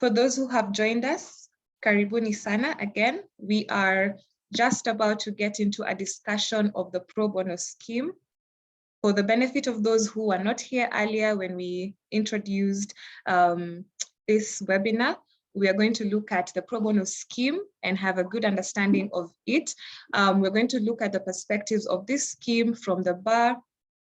For those who have joined us, karibuni sana again. We are just about to get into a discussion of the pro bono scheme. For the benefit of those who were not here earlier when we introduced this webinar, we are going to look at the pro bono scheme and have a good understanding of it. We're going to look at the perspectives of this scheme from the bar,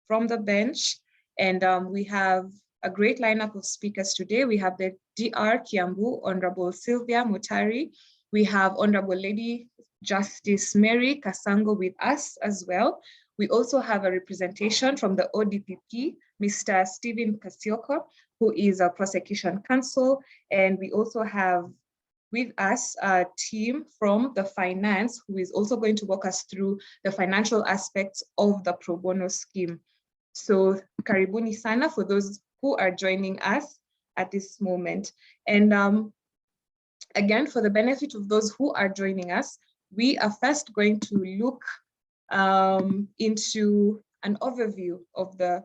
from the bench, and we have a great lineup of speakers today. We have the DR Kiambu, Honorable Sylvia Motary. We have Honorable Lady Justice Mary Kasango with us as well. We also have a representation from the ODPP, Mr. Stephen Casioka, who is a prosecution counsel. And we also have with us a team from the finance, who is also going to walk us through the financial aspects of the pro bono scheme. So karibuni sana for those who are joining us at this moment. And again, for the benefit of those who are joining us, we are first going to look into an overview of the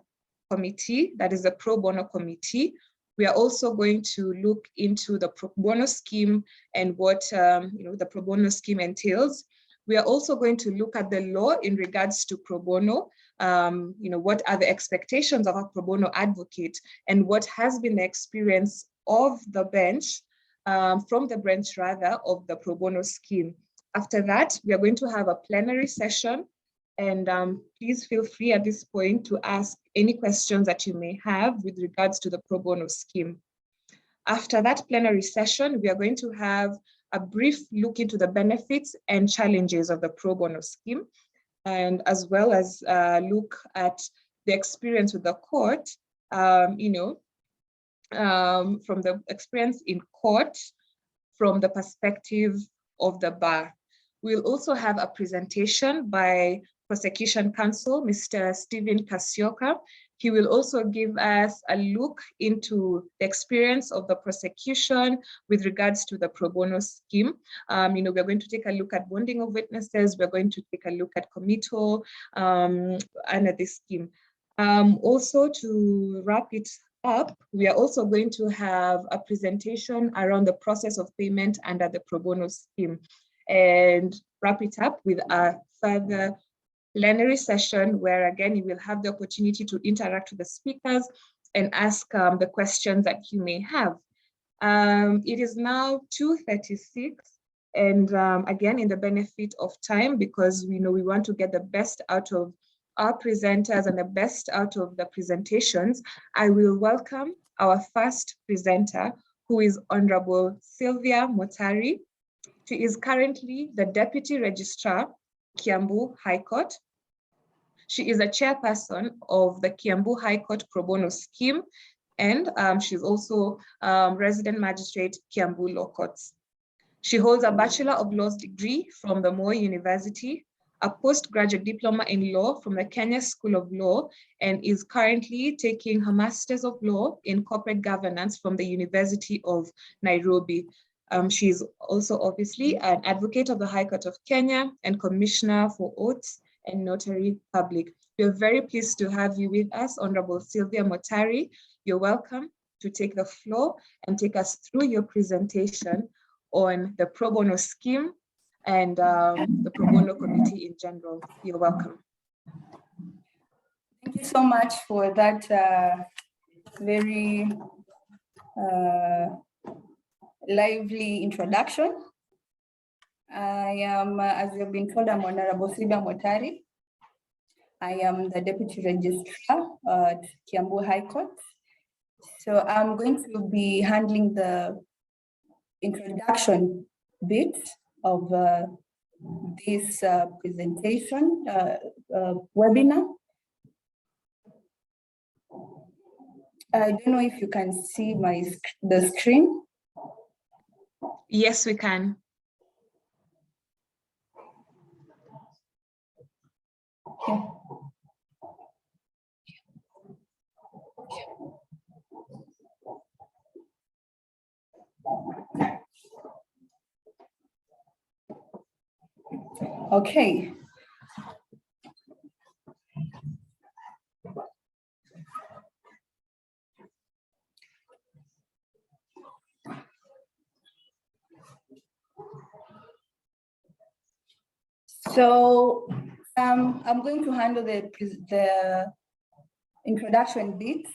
committee, that is the pro bono committee. We are also going to look into the pro bono scheme and what the pro bono scheme entails. We are also going to look at the law in regards to pro bono. What are the expectations of a pro bono advocate, and what has been the experience of the bench, from the bench rather, of the pro bono scheme. After that, we are going to have a plenary session, and please feel free at this point to ask any questions that you may have with regards to the pro bono scheme. After that plenary session, we are going to have a brief look into the benefits and challenges of the pro bono scheme, and as well as look at the experience with the court, from the experience in court, from the perspective of the bar. We'll also have a presentation by Prosecution Counsel, Mr. Stephen Casioka. He will also give us a look into the experience of the prosecution with regards to the pro bono scheme. We're going to take a look at bonding of witnesses. We're going to take a look at committal under this scheme. Also, to wrap it up, we are also going to have a presentation around the process of payment under the pro bono scheme, and wrap it up with a further plenary session where, again, you will have the opportunity to interact with the speakers and ask the questions that you may have. It is now 2:36, and again, in the benefit of time, because we know we want to get the best out of our presenters and the best out of the presentations, I will welcome our first presenter, who is Honorable Sylvia Motary. She is currently the Deputy Registrar, Kiambu High Court. She is a chairperson of the Kiambu High Court Pro Bono Scheme, and she's also resident magistrate, Kiambu Law Courts. She holds a Bachelor of Laws degree from the Moi University, a postgraduate diploma in law from the Kenya School of Law, and is currently taking her Masters of Law in Corporate Governance from the University of Nairobi. She's also obviously an advocate of the High Court of Kenya and Commissioner for Oaths and Notary Public. We're very pleased to have you with us, Honorable Sylvia Motary. You're welcome to take the floor and take us through your presentation on the pro bono scheme and the pro bono committee in general. You're welcome. Thank you so much for that very lively introduction. I am, as you've been told, I'm Honorable Sylvia Motary. I am the Deputy Registrar at Kiambu High Court. So I'm going to be handling the introduction bit of this presentation webinar. I don't know if you can see the screen. Yes, we can. Okay. Okay. So I'm going to handle the introduction bit.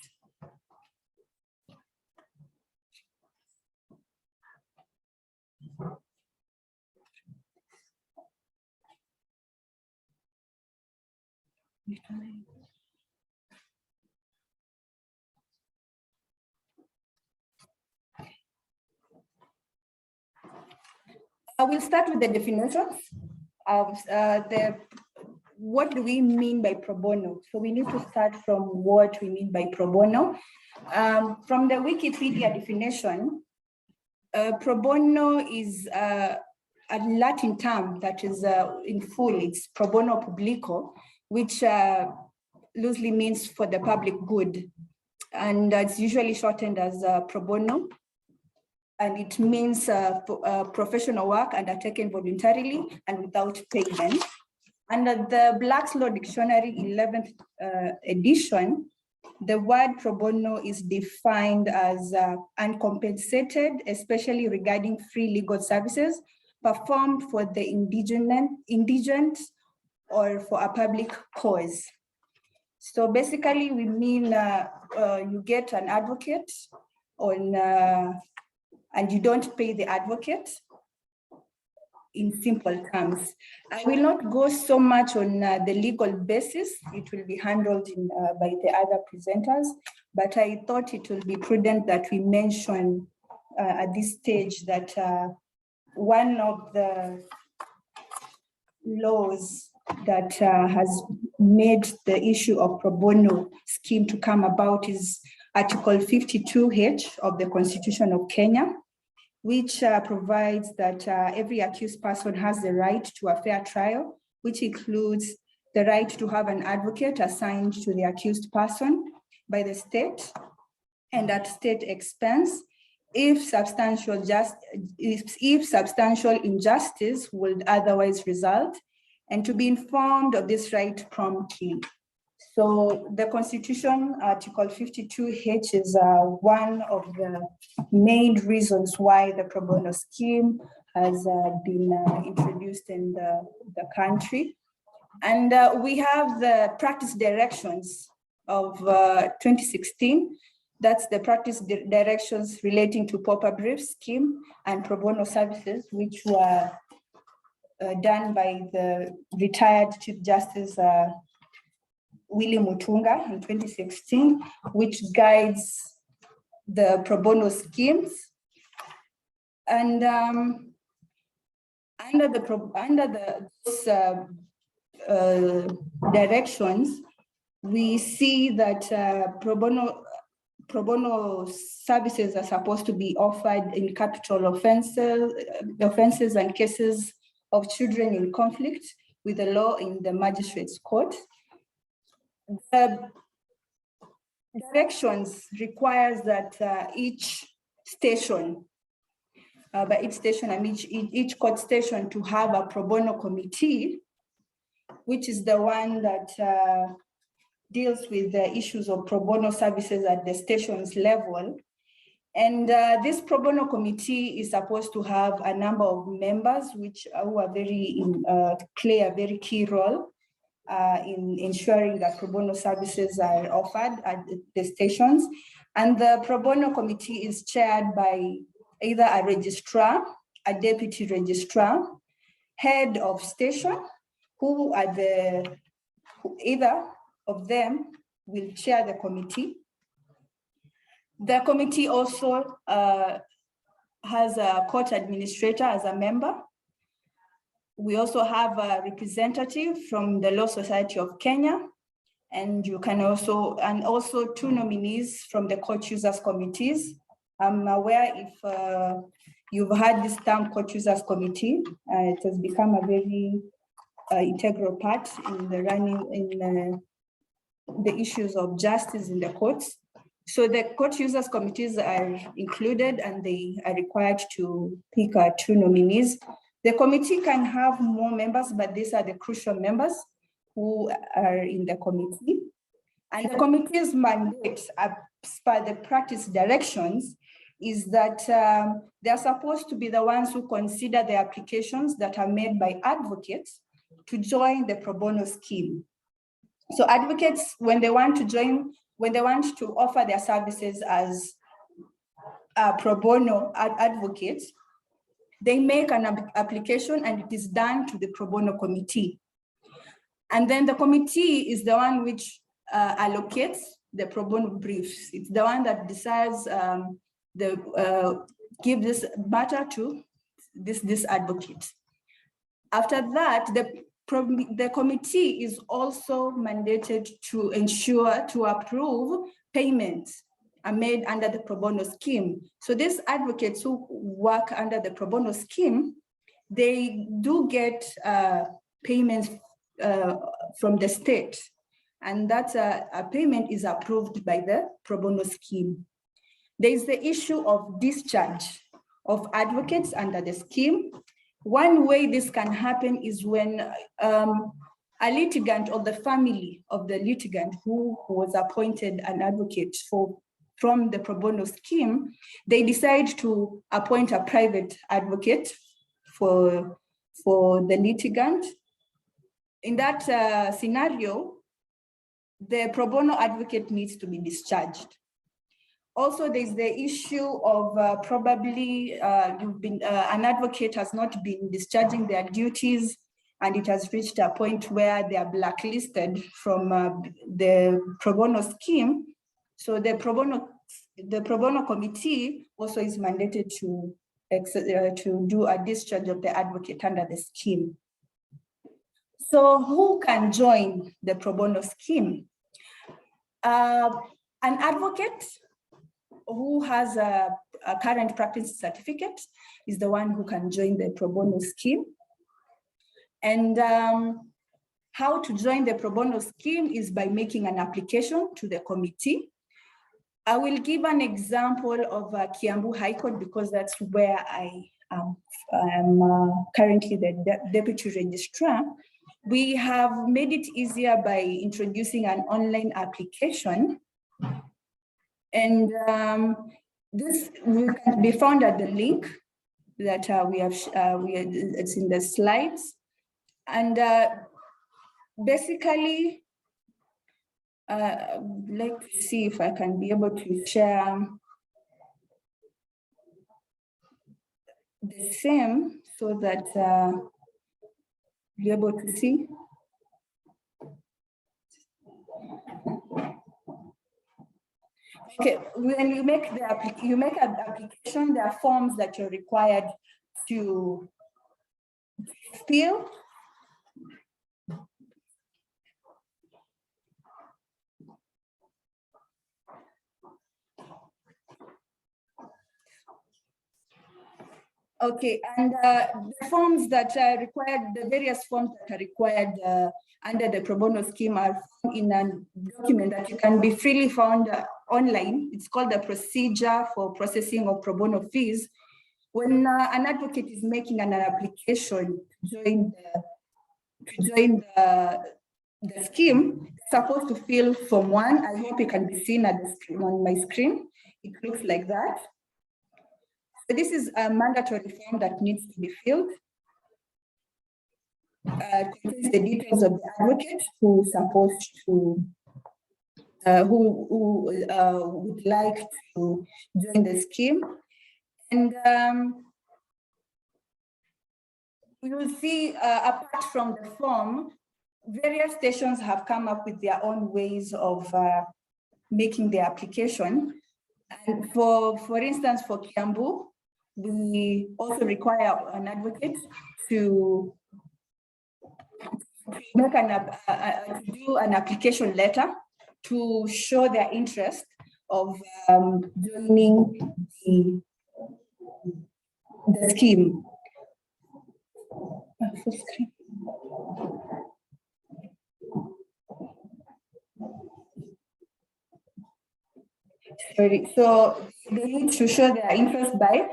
I will start with the definitions of what do we mean by pro bono? So we need to start from what we mean by pro bono. From the Wikipedia definition, pro bono is a Latin term that is in full, it's pro bono publico, which loosely means for the public good. And it's usually shortened as pro bono. And it means professional work undertaken voluntarily and without payment. Under the Black's Law Dictionary 11th edition, the word pro bono is defined as uncompensated, especially regarding free legal services performed for the indigent or for a public cause. So basically we mean you get an advocate and you don't pay the advocate, in simple terms. I will not go so much on the legal basis. It will be handled by the other presenters, but I thought it will be prudent that we mention at this stage that one of the laws that has made the issue of pro bono scheme to come about is Article 52H of the Constitution of Kenya, which provides that every accused person has the right to a fair trial, which includes the right to have an advocate assigned to the accused person by the state and at state expense if substantial injustice would otherwise result, and to be informed of this right promptly. So the Constitution, Article 52H, is one of the main reasons why the pro bono scheme has been introduced in the country. And we have the practice directions of 2016. That's the practice directions relating to pauper brief scheme and pro bono services, which were done by the retired Chief Justice Willie Mutunga in 2016, which guides the pro bono schemes. And under those directions, we see that pro bono services are supposed to be offered in capital offenses and cases of children in conflict with the law in the magistrate's court. The directions requires that each station, by each station, I mean each court station, to have a pro bono committee, which is the one that deals with the issues of pro bono services at the station's level. And this pro bono committee is supposed to have a number of members who are play a very key role in ensuring that pro bono services are offered at the stations. And the pro bono committee is chaired by either a registrar, a deputy registrar, head of station, who are either of them will chair the committee. The committee also has a court administrator as a member. We also have a representative from the Law Society of Kenya, and you can also two nominees from the court users committees. I'm aware if you've heard this term court users committee, it has become a very integral part in the running in the issues of justice in the courts. So the court users committees are included, and they are required to pick two nominees. The committee can have more members, but these are the crucial members who are in the committee. And the committee's mandate, as per the practice directions, is that they're supposed to be the ones who consider the applications that are made by advocates to join the pro bono scheme. So advocates, when they want to join, when they want to offer their services as pro bono advocates, they make an application and it is done to the pro bono committee. And then the committee is the one which allocates the pro bono briefs. It's the one that decides give this matter to this advocate. After that, the committee is also mandated to ensure to approve payments are made under the pro bono scheme. So these advocates who work under the pro bono scheme, they do get payments from the state, and that a payment is approved by the pro bono scheme. There is the issue of discharge of advocates under the scheme. One way this can happen is when a litigant or the family of the litigant who was appointed an advocate from the pro bono scheme, they decide to appoint a private advocate for the litigant. In that scenario, the pro bono advocate needs to be discharged. Also, there's the issue of probably an advocate has not been discharging their duties and it has reached a point where they are blacklisted from the pro bono scheme. So the pro bono committee also is mandated to do a discharge of the advocate under the scheme. So who can join the pro bono scheme? An advocate who has a current practice certificate is the one who can join the pro bono scheme. And how to join the pro bono scheme is by making an application to the committee. I will give an example of Cambo High Court because that's where I am currently the deputy registrar. We have made it easier by introducing an online application. And this can be found at the link that it's in the slides. And basically, let's see if I can be able to share the same so that be able to see. Okay, when you make an application, there are forms that you're required to fill. Okay, and the forms that are required, the various forms that are required under the pro bono scheme are in a document that you can be freely found online. It's called the Procedure for Processing of Pro Bono Fees. When an advocate is making an application to join the scheme, supposed to fill Form 1. I hope it can be seen at the screen, on my screen. It looks like that. So this is a mandatory form that needs to be filled. It contains the details of the advocate who is supposed to, who would like to join the scheme. And you will see, apart from the form, various stations have come up with their own ways of making the application. And for instance, for Cambo, we also require an advocate to make to do an application letter to show their interest of joining the scheme. Sorry. So they need to show their interest by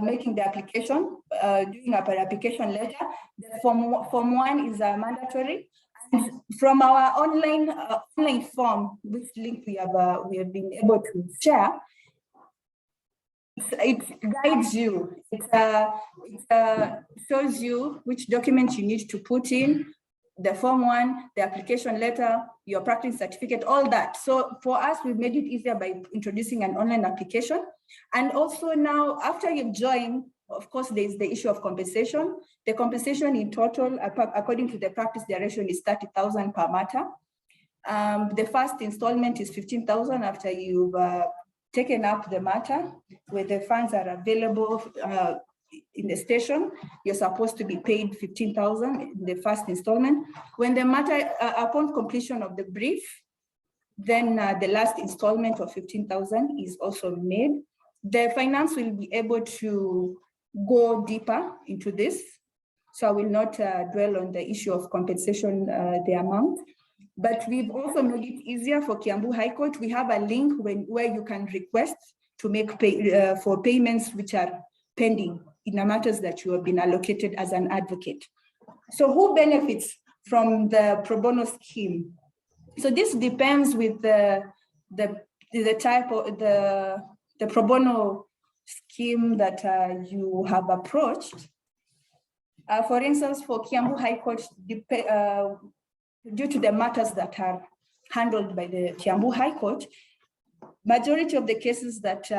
making the application, doing an application letter. The form 1 is mandatory. And from our online form, which link we have been able to share, it guides you. It shows you which documents you need to put in, the Form 1, the application letter, your practice certificate, all that. So for us, we've made it easier by introducing an online application. And also now, after you've joined, of course, there's the issue of compensation. The compensation in total, according to the practice direction, is 30,000 per matter. The first installment is 15,000 after you've taken up the matter, where the funds are available in the station. You're supposed to be paid 15,000 in the first installment. When the matter, upon completion of the brief, then the last installment of 15,000 is also made. The finance will be able to go deeper into this, so I will not dwell on the issue of compensation, the amount. But we've also made it easier for Kiambu High Court. We have a link where you can request to make for payments which are pending in the matters that you have been allocated as an advocate. So who benefits from the pro bono scheme? So this depends with the type of the pro bono scheme that you have approached. For instance, for Kiambu High Court, due to the matters that are handled by the Kiambu High Court, majority of the cases that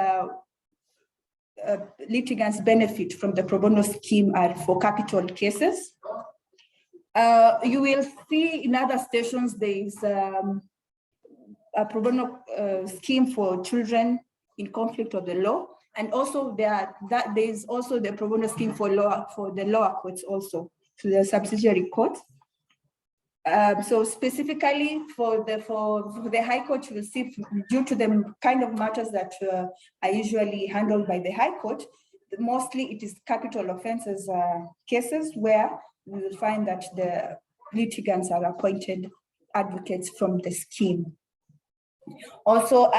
litigants benefit from the pro bono scheme are for capital cases. You will see in other stations there is a pro bono scheme for children in conflict of the law, and also there is also the pro bono scheme for the lower courts, also to the subsidiary courts. So specifically for the High Court, you will see, due to the kind of matters that are usually handled by the High Court, mostly it is capital offenses cases where we will find that the litigants are appointed advocates from the scheme. Also,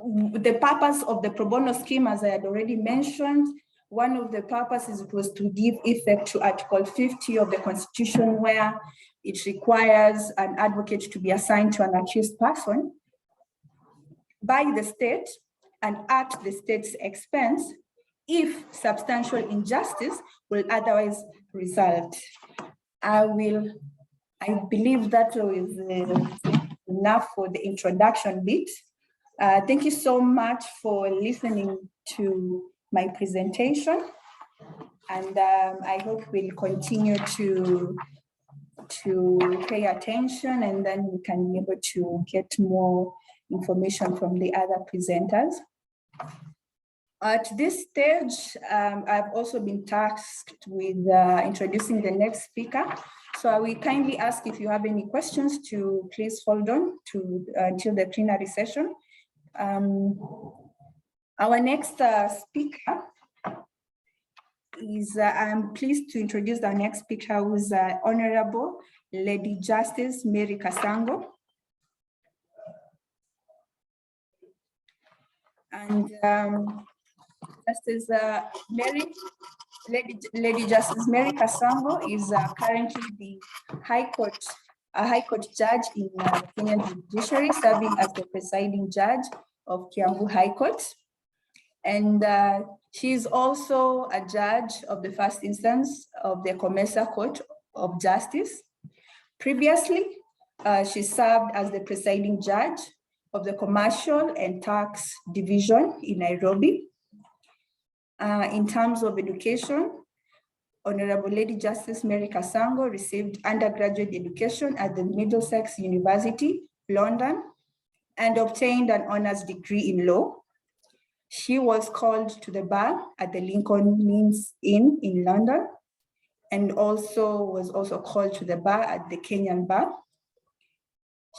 the purpose of the pro bono scheme, as I had already mentioned, one of the purposes was to give effect to Article 50 of the Constitution, where it requires an advocate to be assigned to an accused person by the state and at the state's expense if substantial injustice will otherwise result. I believe that is enough for the introduction bit. Thank you so much for listening to my presentation, and I hope we'll continue to pay attention, and then we can be able to get more information from the other presenters. At this stage, I've also been tasked with introducing the next speaker. So I will kindly ask, if you have any questions, to please hold on until the plenary session. Our next speaker is, I'm pleased to introduce our next speaker, who is Honorable Lady Justice Mary Kasango. And Lady Justice Mary Kasango is currently the High Court judge in the Kenyan Judiciary, serving as the presiding judge of Kiambu High Court. And she is also a judge of the first instance of the Commercial Court of Justice. Previously, she served as the presiding judge of the Commercial and Tax Division in Nairobi. In terms of education, Honorable Lady Justice Mary Kasango received undergraduate education at the Middlesex University, London, and obtained an honors degree in law. She was called to the bar at the Lincoln Means Inn in London, and was also called to the bar at the Kenyan Bar.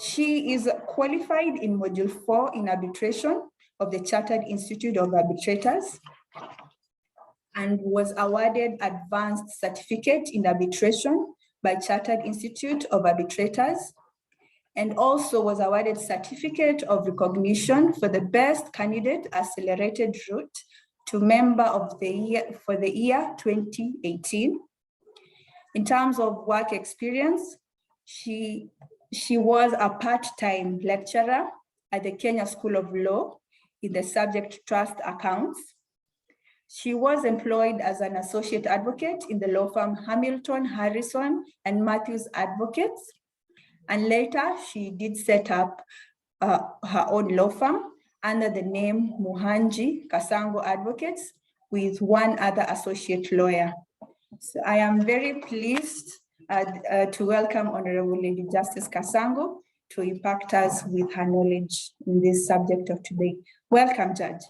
She is qualified in Module 4 in arbitration of the Chartered Institute of Arbitrators, and was awarded Advanced Certificate in Arbitration by Chartered Institute of Arbitrators, and also was awarded Certificate of Recognition for the Best Candidate Accelerated Route to Member of the Year for the year 2018. In terms of work experience, she was a part-time lecturer at the Kenya School of Law in the subject Trust Accounts, She was employed as an associate advocate in the law firm Hamilton, Harrison, and Matthews Advocates. And later, she did set up her own law firm under the name Muhanji Kasango Advocates with one other associate lawyer. So I am very pleased to welcome Honorable Lady Justice Kasango to impact us with her knowledge in this subject of today. Welcome, Judge.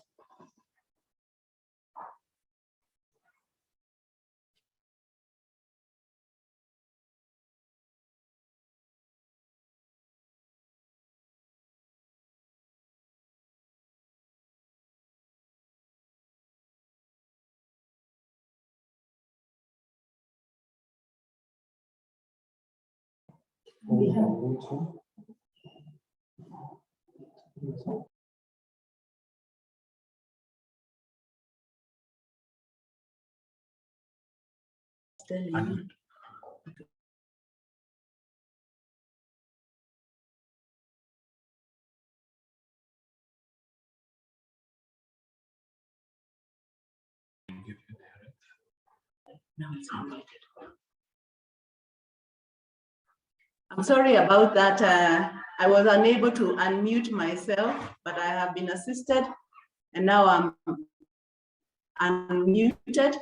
I'm sorry about that. I was unable to unmute myself, but I have been assisted, and now I'm unmuted.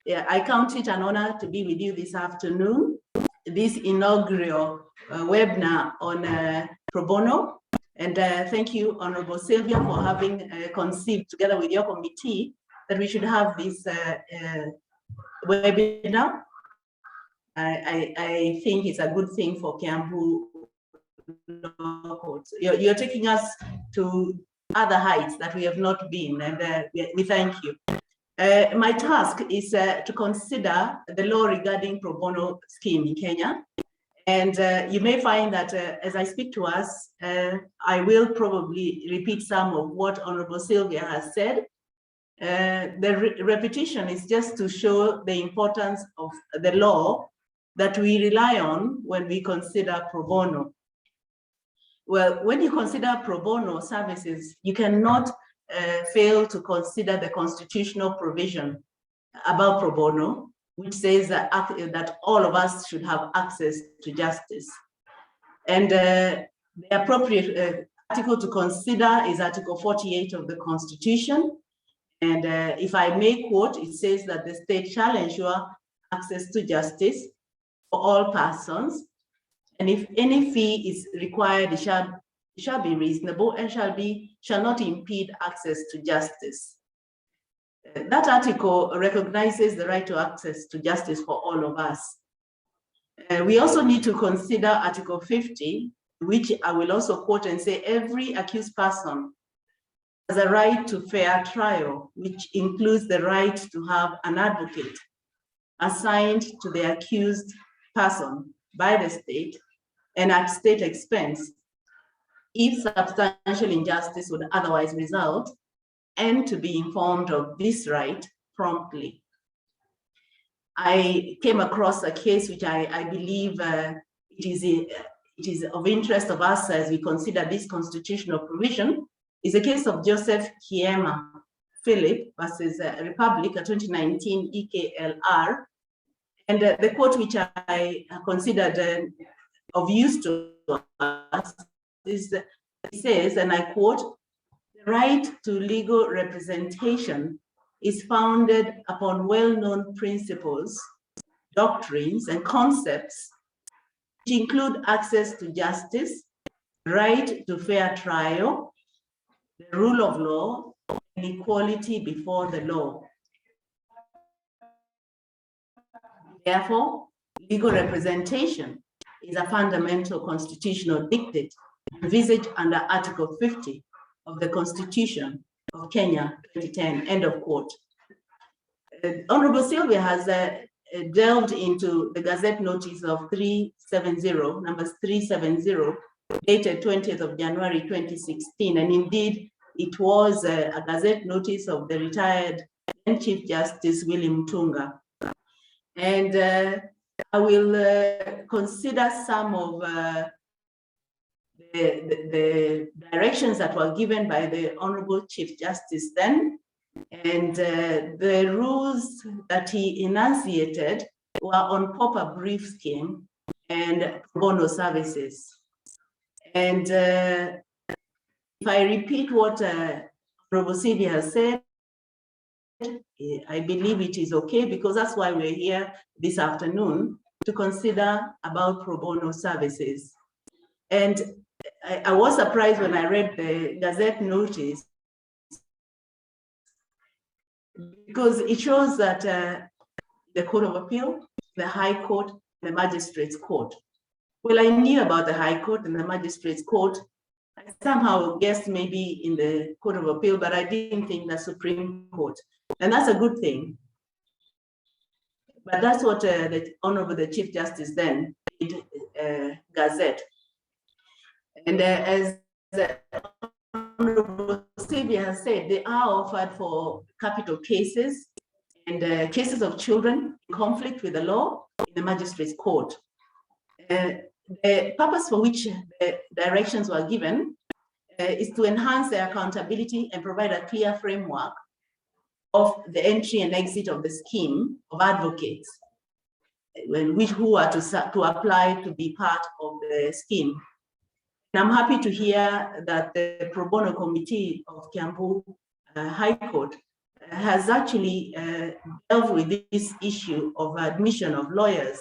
Yeah, I count it an honor to be with you this afternoon, this inaugural webinar on pro bono. And thank you, Honorable Sylvia, for having conceived together with your committee that we should have this webinar. I think it's a good thing for Cambo law courts. You're taking us to other heights that we have not been, and we thank you. My task is to consider the law regarding pro bono scheme in Kenya. And you may find that as I speak to us, I will probably repeat some of what Honorable Sylvia has said. The repetition is just to show the importance of the law that we rely on when we consider pro bono. Well, when you consider pro bono services, you cannot fail to consider the constitutional provision about pro bono, which says that all of us should have access to justice. And the appropriate article to consider is Article 48 of the Constitution. And if I may quote, it says that the state shall ensure access to justice for all persons, and if any fee is required, it shall be reasonable and shall not impede access to justice. That article recognizes the right to access to justice for all of us. We also need to consider Article 50, which I will also quote and say every accused person has a right to fair trial, which includes the right to have an advocate assigned to the accused person by the state and at state expense if substantial injustice would otherwise result, and to be informed of this right promptly. I came across a case which I believe it is of interest of us as we consider this constitutional provision. Is a case of Joseph Kiema Philip versus Republic, a 2019 EKLR. And the quote which I considered of use to us is, it says, and I quote, "The right to legal representation is founded upon well-known principles, doctrines, and concepts which include access to justice, right to fair trial, the rule of law, and equality before the law. Therefore, legal representation is a fundamental constitutional dictate envisaged under Article 50 of the Constitution of Kenya 2010, end of quote." Honorable Sylvia has delved into the Gazette notice of 370, numbers 370, dated 20th of January 2016, and indeed it was a Gazette notice of the retired then Chief Justice William Tunga. And I will consider some of the directions that were given by the Honorable Chief Justice then, And the rules that he enunciated were on pauper brief scheme and bono services. And if I repeat what Honorable Sylvia has said, I believe it is okay, because that's why we're here this afternoon, to consider about pro bono services. And I was surprised when I read the Gazette notice, because it shows that the Court of Appeal, the High Court, the Magistrates Court. Well, I knew about the High Court and the Magistrates Court. I somehow guessed maybe in the Court of Appeal, but I didn't think the Supreme Court. And that's a good thing. But that's what the Honorable the Chief Justice then did, Gazette. And as the Honorable Sylvia has said, they are offered for capital cases and cases of children in conflict with the law in the Magistrates Court. The purpose for which the directions were given is to enhance the accountability and provide a clear framework of the entry and exit of the scheme of advocates, who are to apply to be part of the scheme. And I'm happy to hear that the Pro Bono Committee of Cambo High Court has actually dealt with this issue of admission of lawyers,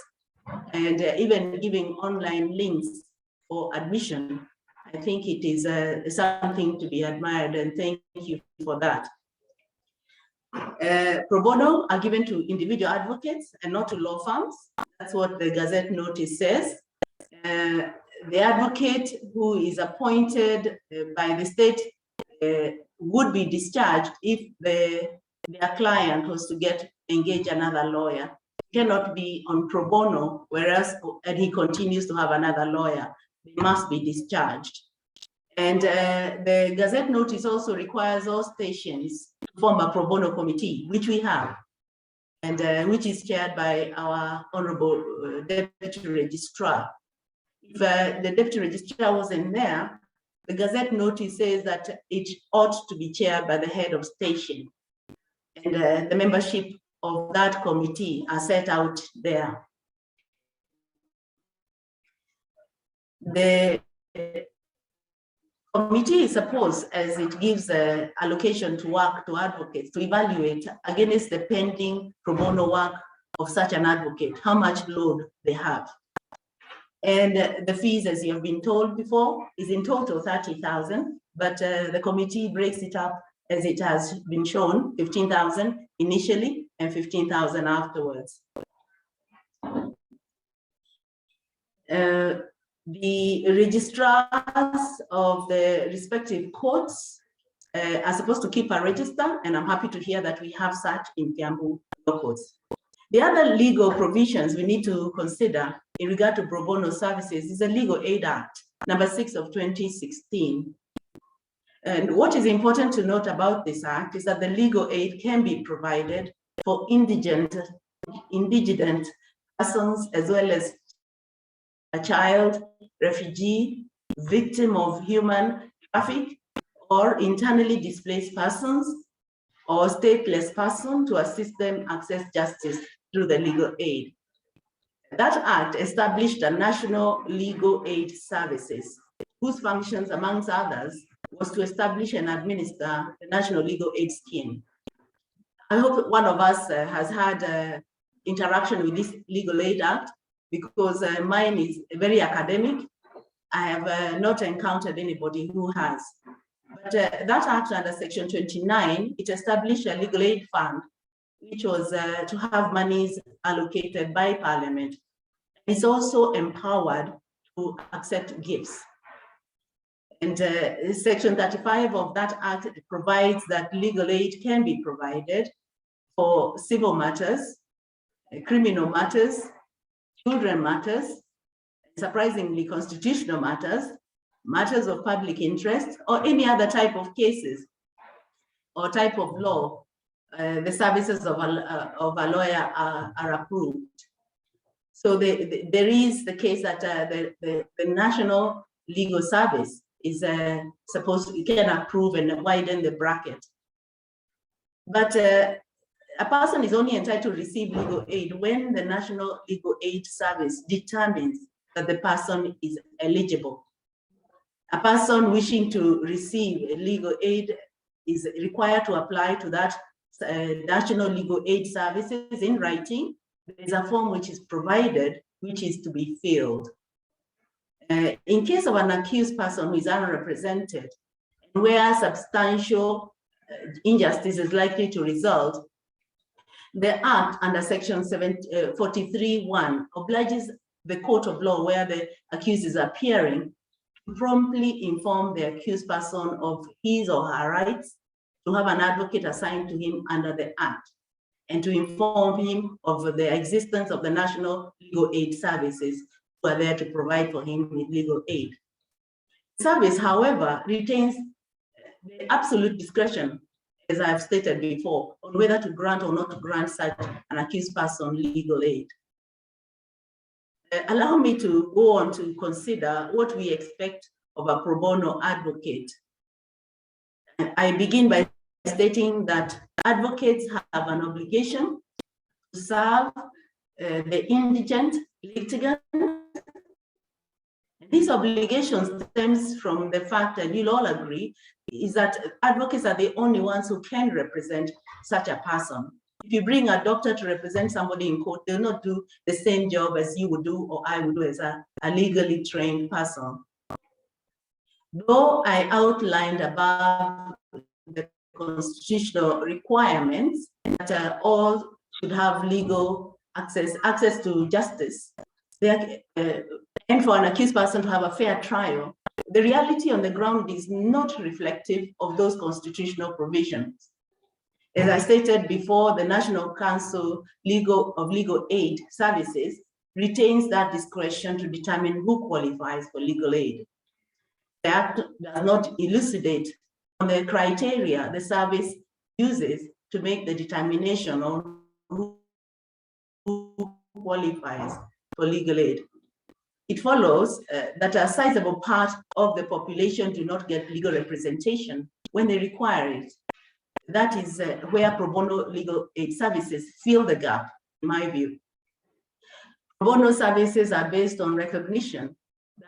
and even giving online links for admission. I think it is something to be admired, and thank you for that. Pro bono are given to individual advocates and not to law firms. That's what the Gazette notice says. The advocate who is appointed by the state would be discharged if their client was to engage another lawyer. He cannot be on pro bono, and he continues to have another lawyer. They must be discharged. And the Gazette notice also requires all stations to form a pro bono committee, which we have, and which is chaired by our Honorable Deputy Registrar. If the Deputy Registrar wasn't there, the Gazette notice says that it ought to be chaired by the head of station. And the membership of that committee are set out there. The committee is supposed, as it gives allocation to work to advocates, to evaluate against the pending pro bono work of such an advocate, how much load they have. And the fees, as you have been told before, is in total 30,000, but the committee breaks it up as it has been shown, 15,000 initially and 15,000 afterwards. The registrars of the respective courts are supposed to keep a register, and I'm happy to hear that we have such in Cambo courts. The other legal provisions we need to consider in regard to pro bono services is the Legal Aid Act, number 6 of 2016. And what is important to note about this act is that the legal aid can be provided for indigent persons, as well as a child, refugee, victim of human trafficking, or internally displaced persons, or stateless person, to assist them access justice through the legal aid. That act established a national legal aid services, whose functions, amongst others, was to establish and administer the national legal aid scheme. I hope one of us has had interaction with this legal aid act, because mine is very academic. I have not encountered anybody who has. But that act, under section 29, it established a legal aid fund, which was to have monies allocated by Parliament. It's also empowered to accept gifts. And section 35 of that act provides that legal aid can be provided for civil matters, criminal matters, children matters, surprisingly constitutional matters, matters of public interest, or any other type of cases or type of law. The services of a lawyer are approved. So there is the case that the National Legal Service is supposed to, can approve and widen the bracket. But a person is only entitled to receive legal aid when the National Legal Aid Service determines that the person is eligible. A person wishing to receive legal aid is required to apply to that National Legal Aid Services in writing. There is a form which is provided, which is to be filled. In case of an accused person who is unrepresented, and where substantial injustice is likely to result, the Act under Section 43(1) obliges the court of law where the accused is appearing to promptly inform the accused person of his or her rights, to have an advocate assigned to him under the Act, and to inform him of the existence of the National Legal Aid Services who are there to provide for him with legal aid. The service, however, retains the absolute discretion, as I have stated before, on whether to grant or not to grant such an accused person legal aid. Allow me to go on to consider what we expect of a pro bono advocate. I begin by stating that advocates have an obligation to serve the indigent litigant. This obligation stems from the fact that you'll all agree is that advocates are the only ones who can represent such a person. If you bring a doctor to represent somebody in court, they'll not do the same job as you would do or I would do as a legally trained person. Though I outlined above the constitutional requirements that all should have legal access to justice, and for an accused person to have a fair trial, the reality on the ground is not reflective of those constitutional provisions. As I stated before, the National Council of Legal Aid Services retains that discretion to determine who qualifies for legal aid. The Act does not elucidate on the criteria the service uses to make the determination on who qualifies for legal aid. It follows that a sizable part of the population do not get legal representation when they require it. That is where pro bono legal aid services fill the gap, in my view. Pro bono services are based on recognition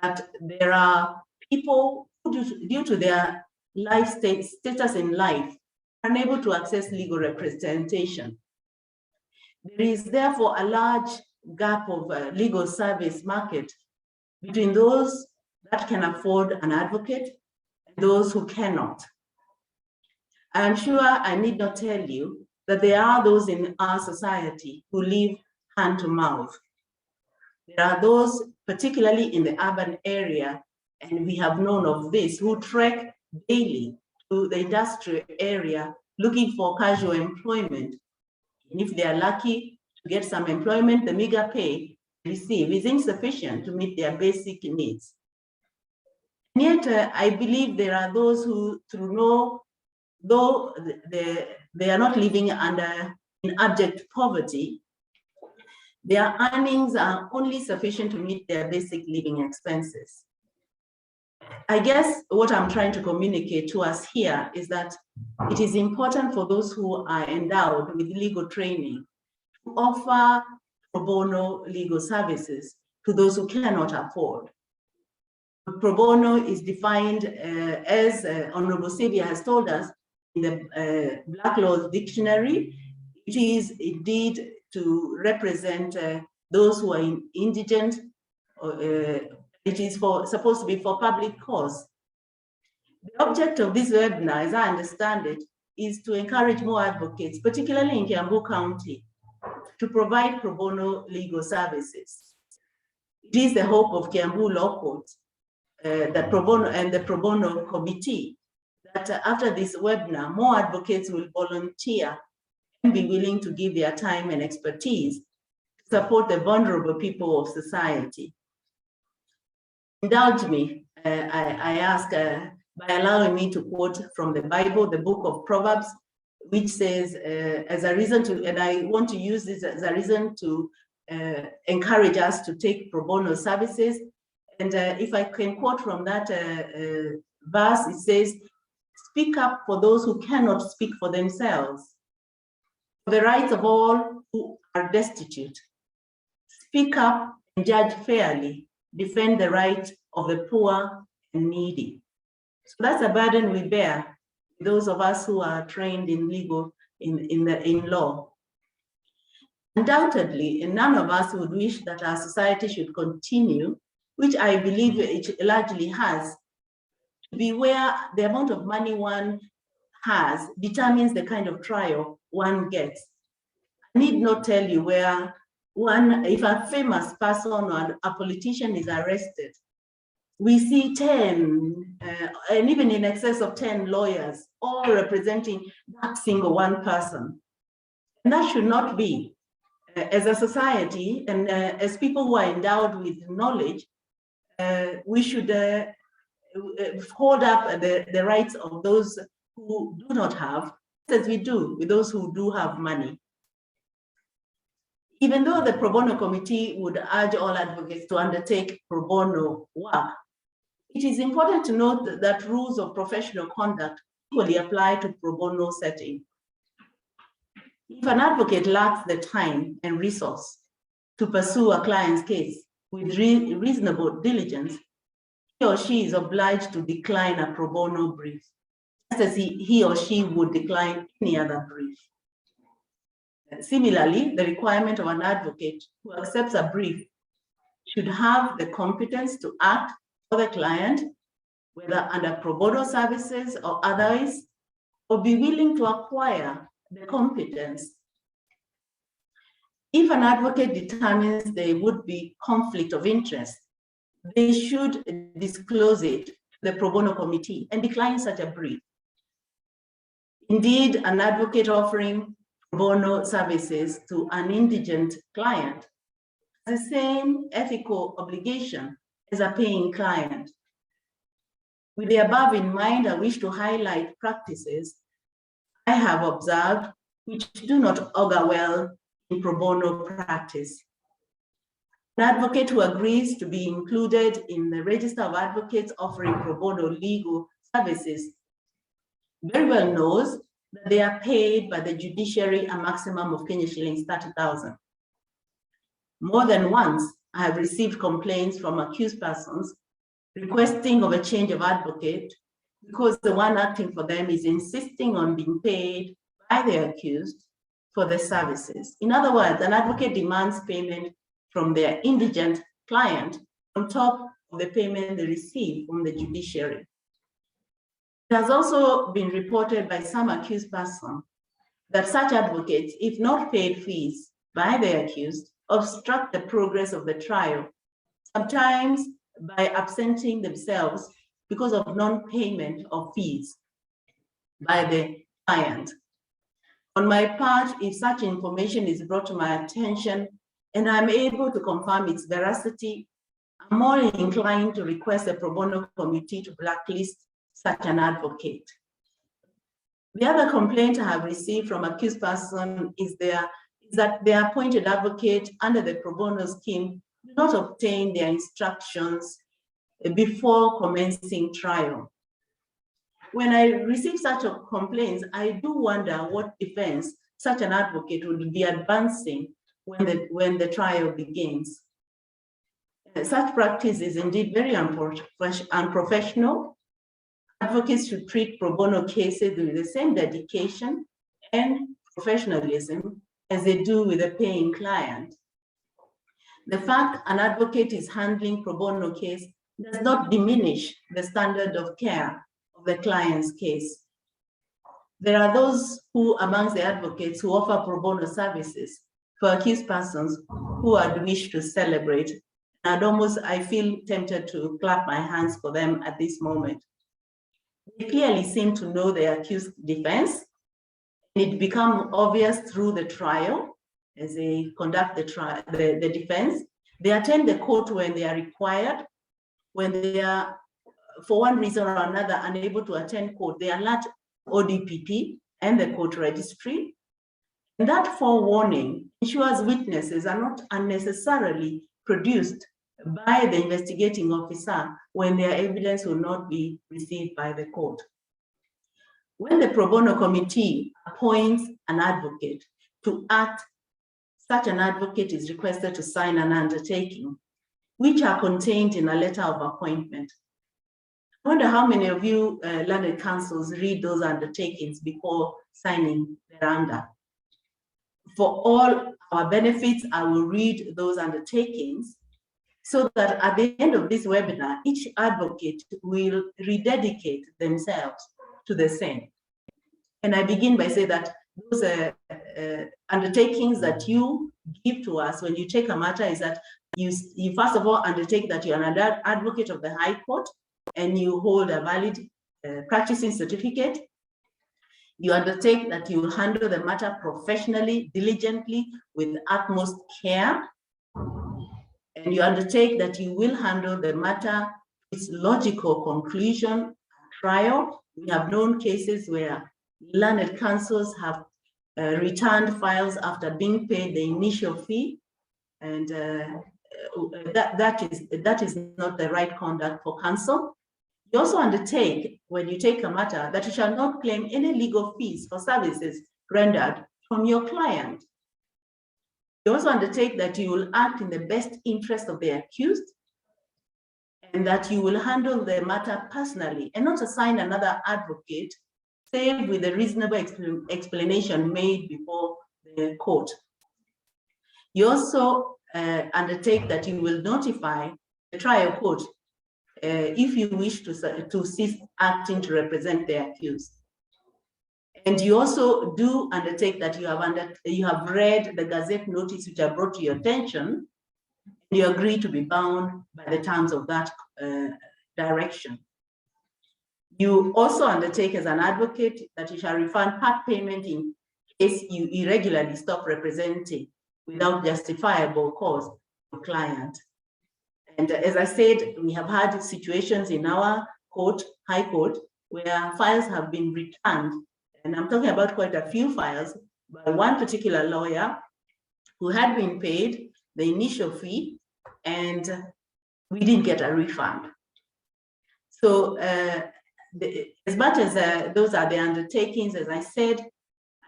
that there are people who, due to their life status in life, are unable to access legal representation. There is therefore a large gap of legal service market between those that can afford an advocate and those who cannot. I'm sure I need not tell you that there are those in our society who live hand to mouth. There are those, particularly in the urban area, and we have known of this, who trek daily to the industrial area looking for casual employment. And if they are lucky to get some employment, the meager pay they receive is insufficient to meet their basic needs. And yet, I believe there are those who, though they are not living in abject poverty, their earnings are only sufficient to meet their basic living expenses. I guess what I'm trying to communicate to us here is that it is important for those who are endowed with legal training to offer pro bono legal services to those who cannot afford. Pro bono is defined as Honorable Sylvia has told us in the Black Law Dictionary. It is indeed to represent those who are indigent. It is supposed to be for public cause. The object of this webinar, as I understand it, is to encourage more advocates, particularly in Cambo County, to provide pro bono legal services. It is the hope of Cambo Law Court, that pro bono and the pro bono committee, that after this webinar, more advocates will volunteer and be willing to give their time and expertise to support the vulnerable people of society. Indulge me, I ask, by allowing me to quote from the Bible, the book of Proverbs, which says, as a reason to, and I want to use this as a reason to encourage us to take pro bono services. And if I can quote from that verse, it says, speak up for those who cannot speak for themselves. the rights of all who are destitute. Speak up and judge fairly. Defend the rights of the poor and needy. So that's a burden we bear, those of us who are trained in legal, in law. Undoubtedly, none of us would wish that our society should continue, which I believe it largely has, to be where the amount of money one has determines the kind of trial one gets. I need not tell you where if a famous person or a politician is arrested, we see 10 and even in excess of 10 lawyers, all representing that single one person. And that should not be. As a society and as people who are endowed with knowledge, we should hold up the rights of those who do not have, as we do with those who do have money. Even though the Pro Bono Committee would urge all advocates to undertake pro bono work, it is important to note that rules of professional conduct equally apply to pro bono setting. If an advocate lacks the time and resource to pursue a client's case with reasonable diligence, he or she is obliged to decline a pro bono brief, just as he or she would decline any other brief. Similarly, the requirement of an advocate who accepts a brief should have the competence to act for the client, whether under pro bono services or otherwise, or be willing to acquire the competence. If an advocate determines there would be conflict of interest, they should disclose it to the Pro Bono Committee and decline such a brief. Indeed, an advocate offering pro bono services to an indigent client has the same ethical obligation as a paying client. With the above in mind, I wish to highlight practices I have observed which do not augur well in pro bono practice. An advocate who agrees to be included in the register of advocates offering pro bono legal services very well knows that they are paid by the judiciary a maximum of Kenya shillings 30,000. More than once, I have received complaints from accused persons requesting of a change of advocate because the one acting for them is insisting on being paid by the accused for the services. In other words, an advocate demands payment from their indigent client on top of the payment they receive from the judiciary. It has also been reported by some accused persons that such advocates, if not paid fees by the accused, obstruct the progress of the trial, sometimes by absenting themselves because of non-payment of fees by the client. On my part, if such information is brought to my attention and I'm able to confirm its veracity, I'm more inclined to request the Pro Bono Committee to blacklist such an advocate. The other complaint I have received from accused person is that their appointed advocate under the Pro Bono scheme do not obtain their instructions before commencing trial. When I receive such complaints, I do wonder what defense such an advocate would be advancing when the trial begins. Such practice is indeed very unprofessional. Advocates should treat pro bono cases with the same dedication and professionalism as they do with a paying client. The fact an advocate is handling pro bono case does not diminish the standard of care of the client's case. There are those who, amongst the advocates, who offer pro bono services for accused persons who I'd wish to celebrate. And I feel tempted to clap my hands for them at this moment. They clearly seem to know the accused defense, and it becomes obvious through the trial as they conduct the defense. They attend the court when they are required. When they are, for one reason or another, unable to attend court, they alert ODPP and the court registry. And that forewarning ensures witnesses are not unnecessarily produced by the investigating officer when their evidence will not be received by the court. When the Pro Bono Committee appoints an advocate to act, such an advocate is requested to sign an undertaking, which are contained in a letter of appointment. I wonder how many of you learned counsels read those undertakings before signing thereafter. For all our benefits, I will read those undertakings so that at the end of this webinar, each advocate will rededicate themselves to the same. And I begin by saying that those undertakings that you give to us when you take a matter is that you first of all undertake that you're an advocate of the High Court and you hold a valid practicing certificate. You undertake that you will handle the matter professionally, diligently, with utmost care. And you undertake that you will handle the matter with logical conclusion, trial. We have known cases where learned counsels have returned files after being paid the initial fee, and that is not the right conduct for counsel. You also undertake, when you take a matter, that you shall not claim any legal fees for services rendered from your client. You also undertake that you will act in the best interest of the accused, and that you will handle the matter personally and not assign another advocate, save with a reasonable explanation made before the court. You also undertake that you will notify the trial court if you wish to cease acting to represent the accused. And you also do undertake that you have read the Gazette notice which are brought to your attention, and you agree to be bound by the terms of that direction. You also undertake as an advocate that you shall refund part payment in case you irregularly stop representing without justifiable cause for client. And as I said, we have had situations in our court, High Court, where files have been returned. And I'm talking about quite a few files by one particular lawyer who had been paid the initial fee and we didn't get a refund. So as much as those are the undertakings, as I said,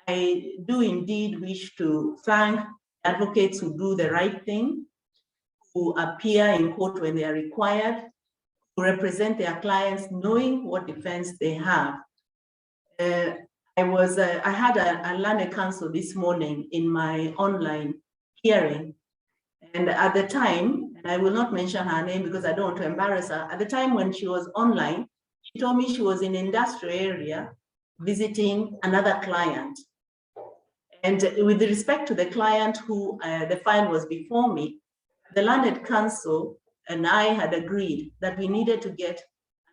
I do indeed wish to thank advocates who do the right thing, who appear in court when they are required, who represent their clients knowing what defense they have. I had a learned counsel this morning in my online hearing. And at the time, and I will not mention her name because I don't want to embarrass her, at the time when she was online, she told me she was in an industrial area visiting another client. And with respect to the client who the file was before me, the learned counsel and I had agreed that we needed to get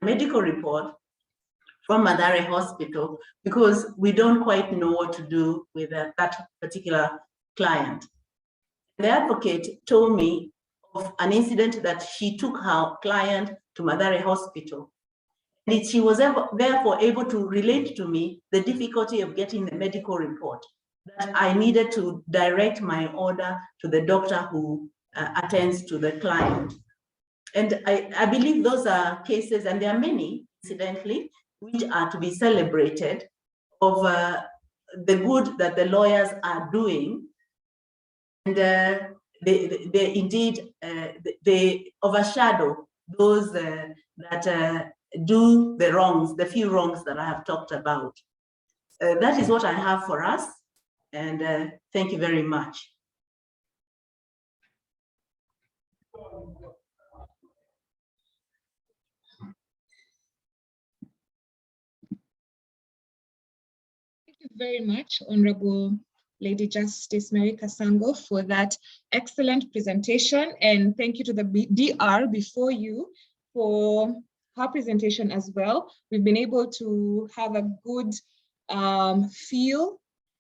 a medical report from Mathare Hospital because we don't quite know what to do with that particular client. The advocate told me of an incident that she took her client to Mathare Hospital. And she was therefore able to relate to me the difficulty of getting the medical report, that I needed to direct my order to the doctor who attends to the client. And I believe those are cases, and there are many, incidentally, which are to be celebrated of the good that the lawyers are doing. And they indeed, they overshadow those that do the wrongs, the few wrongs that I have talked about. That is what I have for us. And thank you very much. Thank you very much, Honorable Lady Justice Mary Kasango, for that excellent presentation. And thank you to the DR before you for her presentation as well. We've been able to have a good feel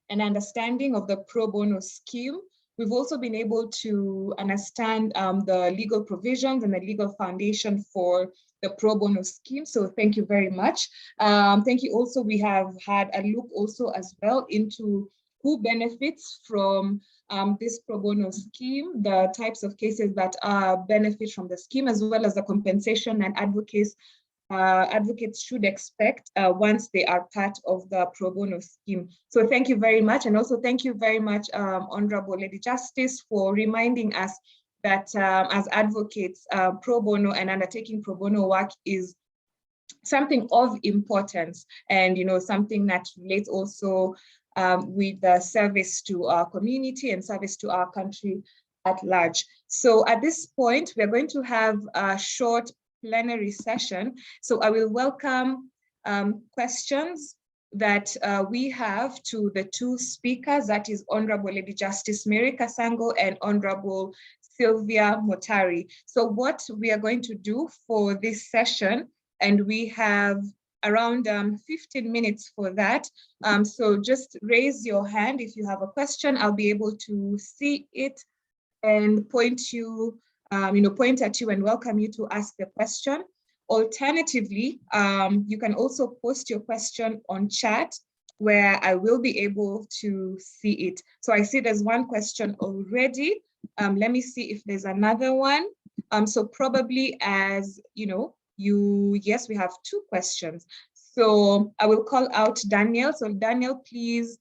and understanding of the pro bono scheme. We've also been able to understand the legal provisions and the legal foundation for the pro bono scheme. So thank you very much. Thank you also, we have had a look also as well into who benefits from this pro bono scheme, the types of cases that benefit from the scheme, as well as the compensation and advocacy advocates should expect once they are part of the pro bono scheme. So thank you very much. And also thank you very much, Honorable Lady Justice, for reminding us that as advocates, pro bono and undertaking pro bono work is something of importance, and something that relates also with the service to our community and service to our country at large. So at this point, we're going to have a short plenary session. So I will welcome questions that we have to the two speakers, that is Honorable Lady Justice Mary Kasango and Honorable Sylvia Motary. So what we are going to do for this session, and we have around 15 minutes for that. So just raise your hand if you have a question. I'll be able to see it and point at you and welcome you to ask the question. Alternatively, you can also post your question on chat where I will be able to see it. So I see there's one question already. Let me see if there's another one. So probably as yes, we have two questions. So I will call out Daniel. So Daniel, please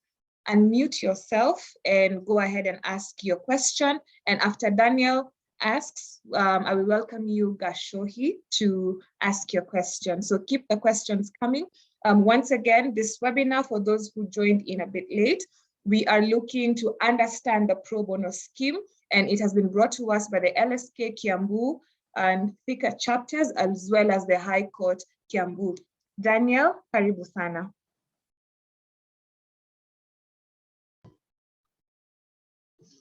unmute yourself and go ahead and ask your question. And after Daniel asks, I will welcome you, Gashohi, to ask your question. So keep the questions coming. Once again, this webinar, for those who joined in a bit late, we are looking to understand the pro bono scheme, and it has been brought to us by the LSK Kiambu and Thika chapters, as well as the High Court Kiambu. Daniel, karibu sana.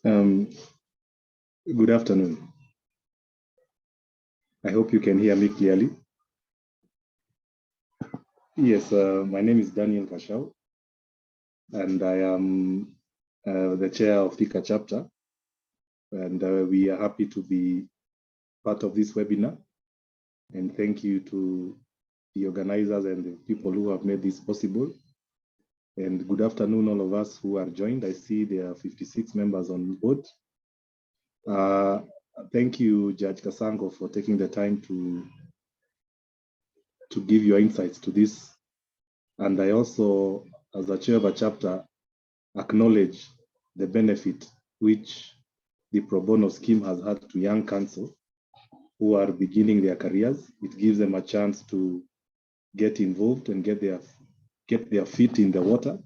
Good afternoon. I hope you can hear me clearly. Yes, my name is Daniel Kashau, and I am the chair of Thika chapter, and we are happy to be part of this webinar. And thank you to the organizers and the people who have made this possible. And good afternoon, all of us who are joined. I see there are 56 members on board. Thank you, Judge Kasango, for taking the time to give your insights to this. And I also, as the chair of a chapter, acknowledge the benefit which the pro bono scheme has had to young counsel who are beginning their careers. It gives them a chance to get involved and get their feet in the water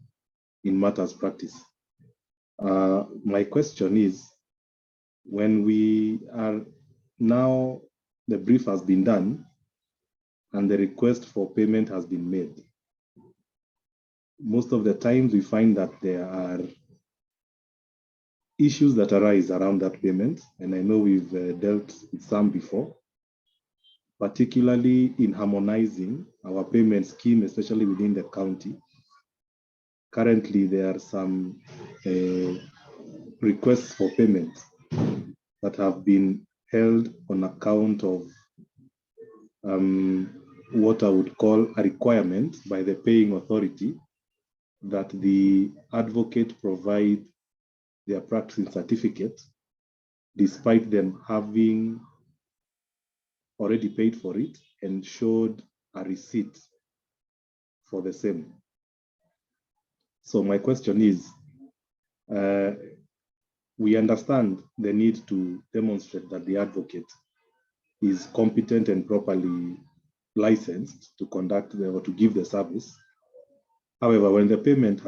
in matters practice. My question is, when we are now, the brief has been done and the request for payment has been made, most of the times we find that there are issues that arise around that payment, and I know we've dealt with some before, particularly in harmonizing our payment scheme, especially within the county. Currently, there are some requests for payment that have been held on account of what I would call a requirement by the paying authority that the advocate provide their practicing certificate, despite them having already paid for it and showed a receipt for the same. So my question is, we understand the need to demonstrate that the advocate is competent and properly licensed to conduct or to give the service. However, when the payment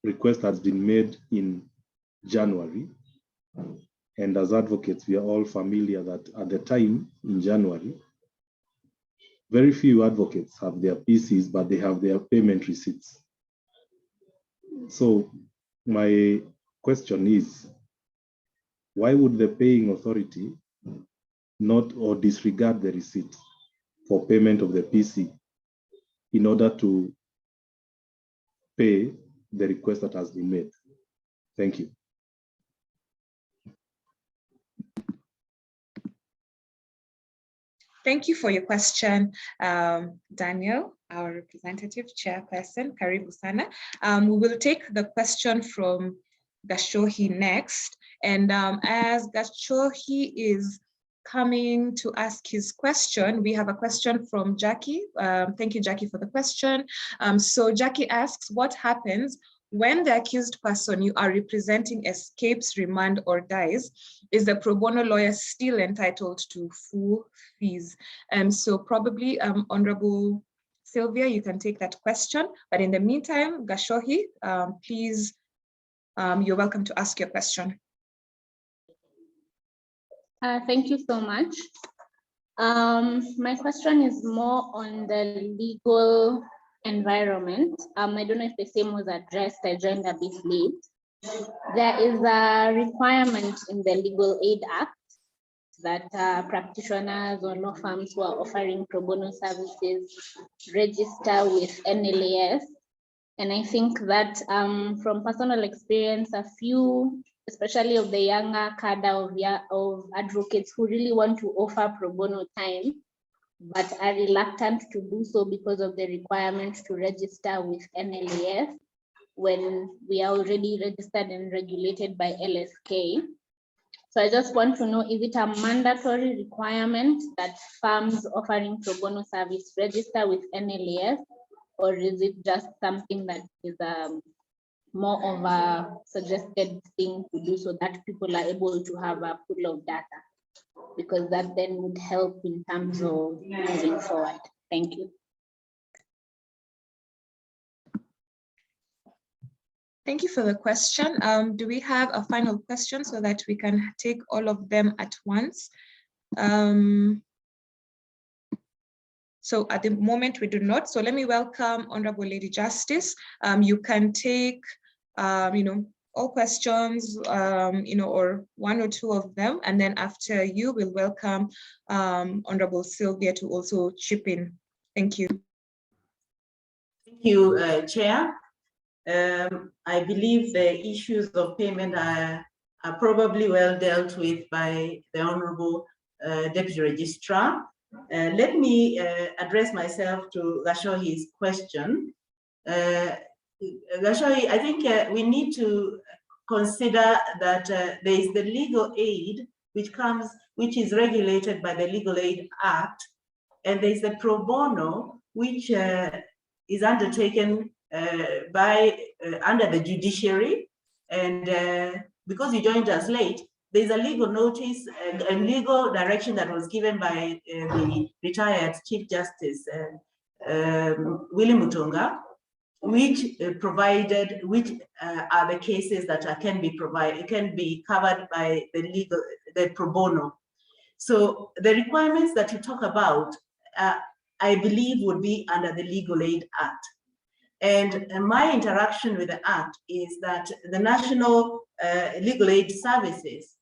request has been made in January, and as advocates, we are all familiar that at the time in January, very few advocates have their PCs, but they have their payment receipts. So my question is, why would the paying authority not or disregard the receipt for payment of the PC in order to pay the request that has been made? Thank you. Thank you for your question, Daniel, our representative chairperson, karibu sana. We will take the question from Gashohi next. And as Gashohi is coming to ask his question, we have a question from Jackie. Thank you, Jackie, for the question. So Jackie asks, what happens when the accused person you are representing escapes remand or dies? Is the pro bono lawyer still entitled to full fees? So probably Honorable Sylvia, you can take that question. But in the meantime, Gashohi, please, you're welcome to ask your question. Thank you so much. My question is more on the legal environment. I don't know if the same was addressed. I joined a bit late. There is a requirement in the Legal Aid Act that practitioners or law firms who are offering pro bono services register with NLAS. And I think that from personal experience, a few, especially of the younger cadre of advocates who really want to offer pro bono time, but are reluctant to do so because of the requirement to register with NLAS when we are already registered and regulated by LSK. So I just want to know, is it a mandatory requirement that firms offering pro bono service register with NLAS, or is it just something that is more of a suggested thing to do so that people are able to have a pool of data? Because that then would help in terms of moving forward. Thank you. Thank you for the question. Do we have a final question so that we can take all of them at once? So at the moment we do not. So let me welcome Honorable Lady Justice. You can take, all questions, or one or two of them, and then after you, we'll welcome Honorable Sylvia to also chip in. Thank you. Thank you, Chair. I believe the issues of payment are probably well dealt with by the Honorable Deputy Registrar. Let me address myself to Gashohi's question. Gashohi, I think we need to consider that there is the legal aid which is regulated by the Legal Aid Act, and there is the pro bono which is undertaken under the judiciary. And because you joined us late, there's a legal notice and legal direction that was given by the retired Chief Justice Willie Mutunga, which are the cases that can be covered by the pro bono. So the requirements that you talk about, I believe, would be under the Legal Aid Act. And my interaction with the Act is that the National Legal Aid Services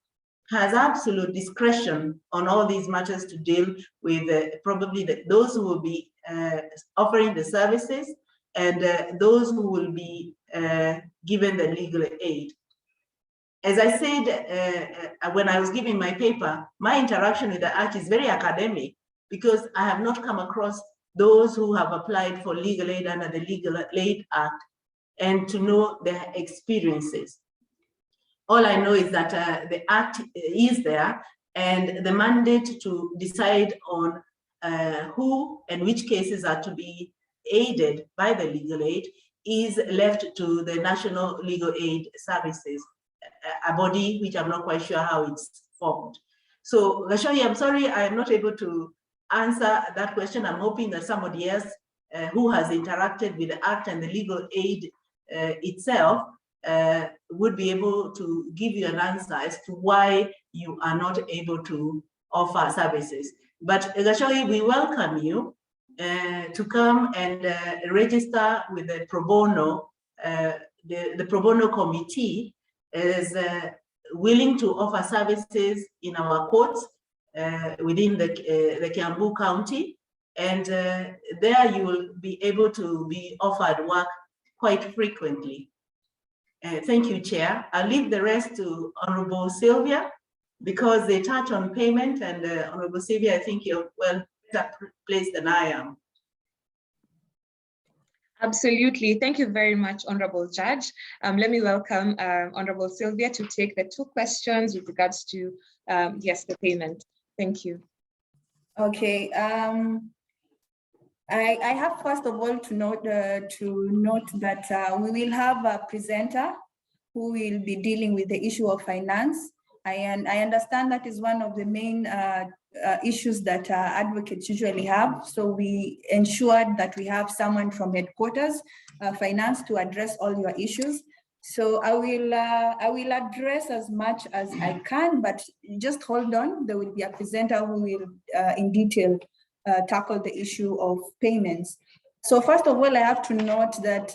has absolute discretion on all these matters to deal with probably those who will be offering the services and those who will be given the legal aid. As I said when I was giving my paper, my interaction with the Act is very academic because I have not come across those who have applied for legal aid under the Legal Aid Act and to know their experiences. All I know is that the Act is there, and the mandate to decide on who and which cases are to be aided by the legal aid is left to the National Legal Aid Services, a body which I'm not quite sure how it's formed. So Gashohi, I'm sorry, I am not able to answer that question. I'm hoping that somebody else who has interacted with the Act and the legal aid itself would be able to give you an answer as to why you are not able to offer services. But Gashohi, we welcome you to come and register with the pro bono. The pro bono committee is willing to offer services in our courts within the Cambo County, and there you will be able to be offered work quite frequently. Thank you, Chair. I'll leave the rest to Honorable Sylvia because they touch on payment, and Honorable Sylvia, I think you're well better placed than I am. Absolutely. Thank you very much, Honorable Judge. Let me welcome Honorable Sylvia to take the two questions with regards to, yes, the payment. Thank you. Okay. I have first of all to note that we will have a presenter who will be dealing with the issue of finance. I understand that is one of the main issues that advocates usually have. So we ensured that we have someone from headquarters, finance, to address all your issues. So I will address as much as I can, but just hold on. There will be a presenter who will in detail tackle the issue of payments. So first of all, I have to note that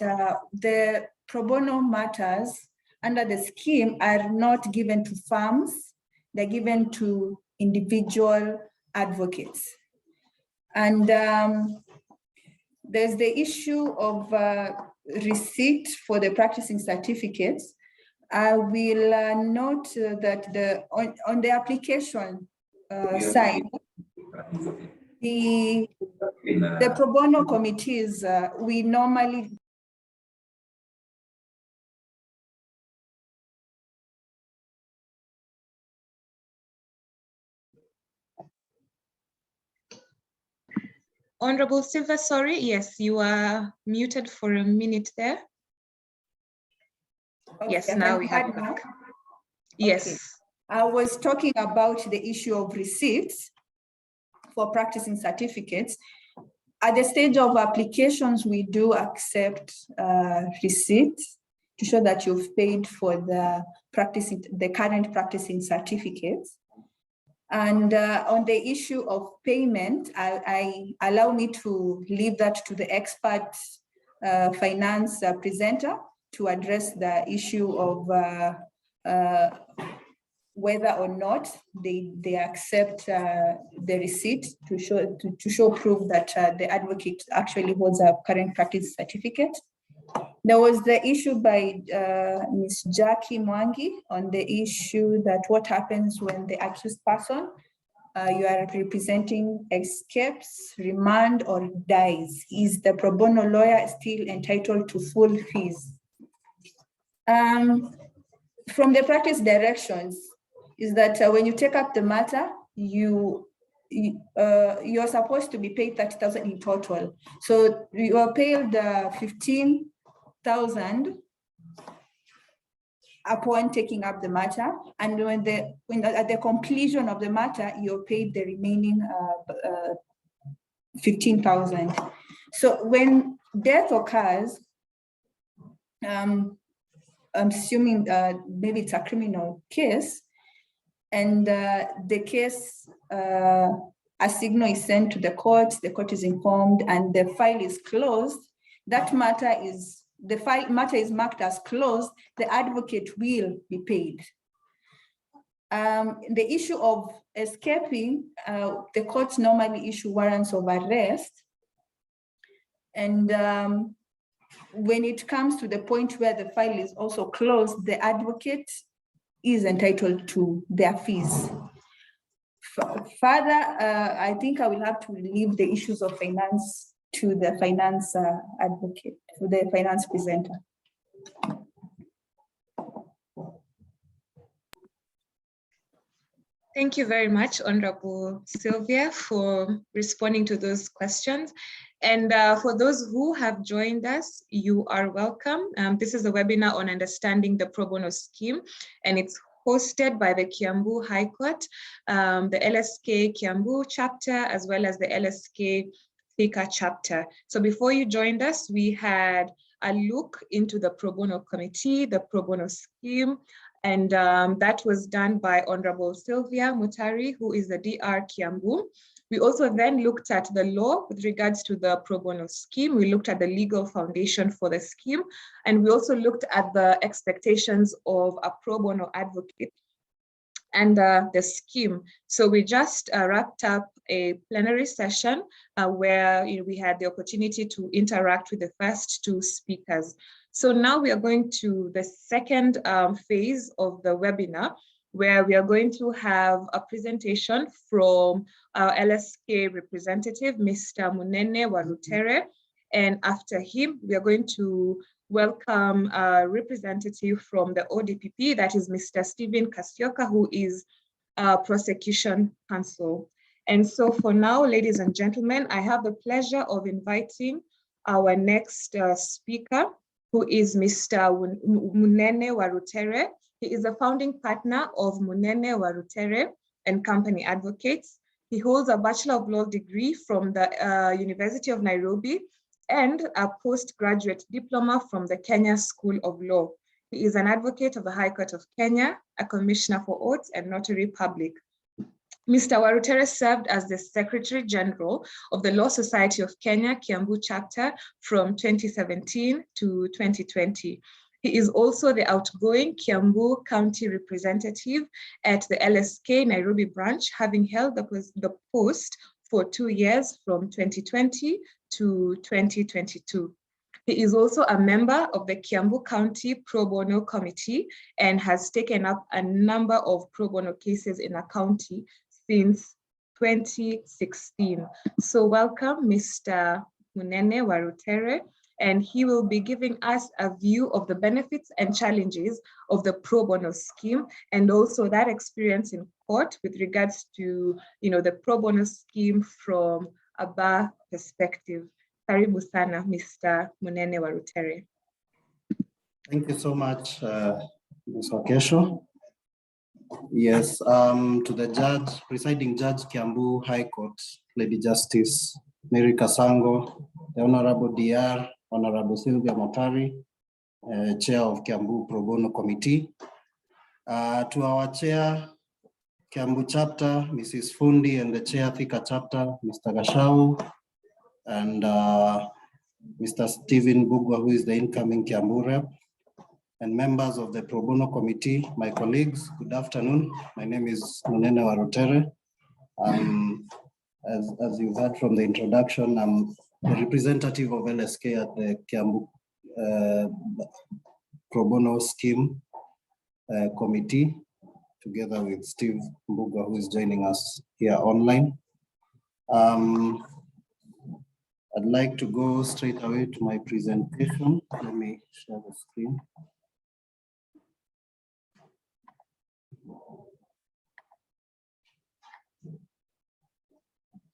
the pro bono matters under the scheme are not given to firms, they're given to individual advocates. And there's the issue of receipt for the practicing certificates. I will note that on the application side, the pro bono committees, we normally Honorable Silva, sorry, yes, you are muted for a minute there. Okay, Yes, now we have you back. Yes. Okay. I was talking about the issue of receipts for practicing certificates. At the stage of applications, we do accept receipts to show that you've paid for the current practicing certificates. And on the issue of payment, I allow me to leave that to the expert finance presenter to address the issue of whether or not they accept the receipt to show proof that the advocate actually holds a current practice certificate. There was the issue by Ms. Jackie Mwangi on the issue that what happens when the accused person you are representing escapes, remand, or dies. Is the pro bono lawyer still entitled to full fees? From the practice directions is that when you take up the matter, you're supposed to be paid 30,000 in total. So you are paid 15,000 upon taking up the matter, and at the completion of the matter, you're paid the remaining 15,000. So when death occurs, I'm assuming maybe it's a criminal case, and the case, a signal is sent to the court is informed, and the file is closed. That matter is, the matter is marked as closed, the advocate will be paid. The issue of escaping, the courts normally issue warrants of arrest. And when it comes to the point where the file is also closed, the advocate is entitled to their fees. Further, I think I will have to leave the issues of finance to the finance advocate, to the finance presenter. Thank you very much, Honorable Sylvia, for responding to those questions. And for those who have joined us, you are welcome. This is a webinar on understanding the pro bono scheme, and it's hosted by the Kiambu High Court, the LSK Kiambu chapter, as well as the LSK Thika chapter. So before you joined us, we had a look into the pro bono committee, the pro bono scheme, and that was done by Honorable Sylvia Motary, who is the DR Kiambu. We also then looked at the law with regards to the pro bono scheme. We looked at the legal foundation for the scheme, and we also looked at the expectations of a pro bono advocate and the scheme. So we just wrapped up a plenary session where we had the opportunity to interact with the first two speakers. So now we are going to the second phase of the webinar, where we are going to have a presentation from our LSK representative, Mr. Munene Warutere. And after him, we are going to welcome a representative from the ODPP, that is Mr. Stephen Casioka, who is Prosecution Counsel. And so for now, ladies and gentlemen, I have the pleasure of inviting our next speaker, who is Mr. Munene Warutere. He is a founding partner of Munene Warutere and Company Advocates. He holds a Bachelor of Law degree from the University of Nairobi and a postgraduate diploma from the Kenya School of Law. He is an advocate of the High Court of Kenya, a commissioner for oaths and notary public. Mr. Warutere served as the Secretary General of the Law Society of Kenya, Kiambu chapter from 2017 to 2020. He is also the outgoing Kiambu County representative at the LSK Nairobi branch, having held the post for 2 years from 2020 to 2022. He is also a member of the Kiambu County Pro Bono Committee and has taken up a number of pro bono cases in the county since 2016. So welcome, Mr. Munene Warutere, and he will be giving us a view of the benefits and challenges of the pro bono scheme, and also that experience in court with regards to, the pro bono scheme from a bar perspective. Karibu sana, Mr. Munene Warutere. Thank you so much, Ms. Wakesho. Yes, to the judge, presiding judge, Kiambu High Court, Lady Justice Mary Kasango, the Honorable DR, Honorable Sylvia Motary, Chair of Kiambu Pro Bono Committee. To our Chair, Kiambu Chapter, Mrs. Fundi, and the Chair, Thika Chapter, Mr. Gashau, and Mr. Stephen Bugwa, who is the incoming Kiambu rep, and members of the Pro Bono Committee, my colleagues, good afternoon. My name is Munene Warutere. As you've heard from the introduction, I'm the representative of LSK at the Kiambu Pro Bono Scheme Committee, together with Steve Mbugwa, who is joining us here online. I'd like to go straight away to my presentation. Let me share the screen.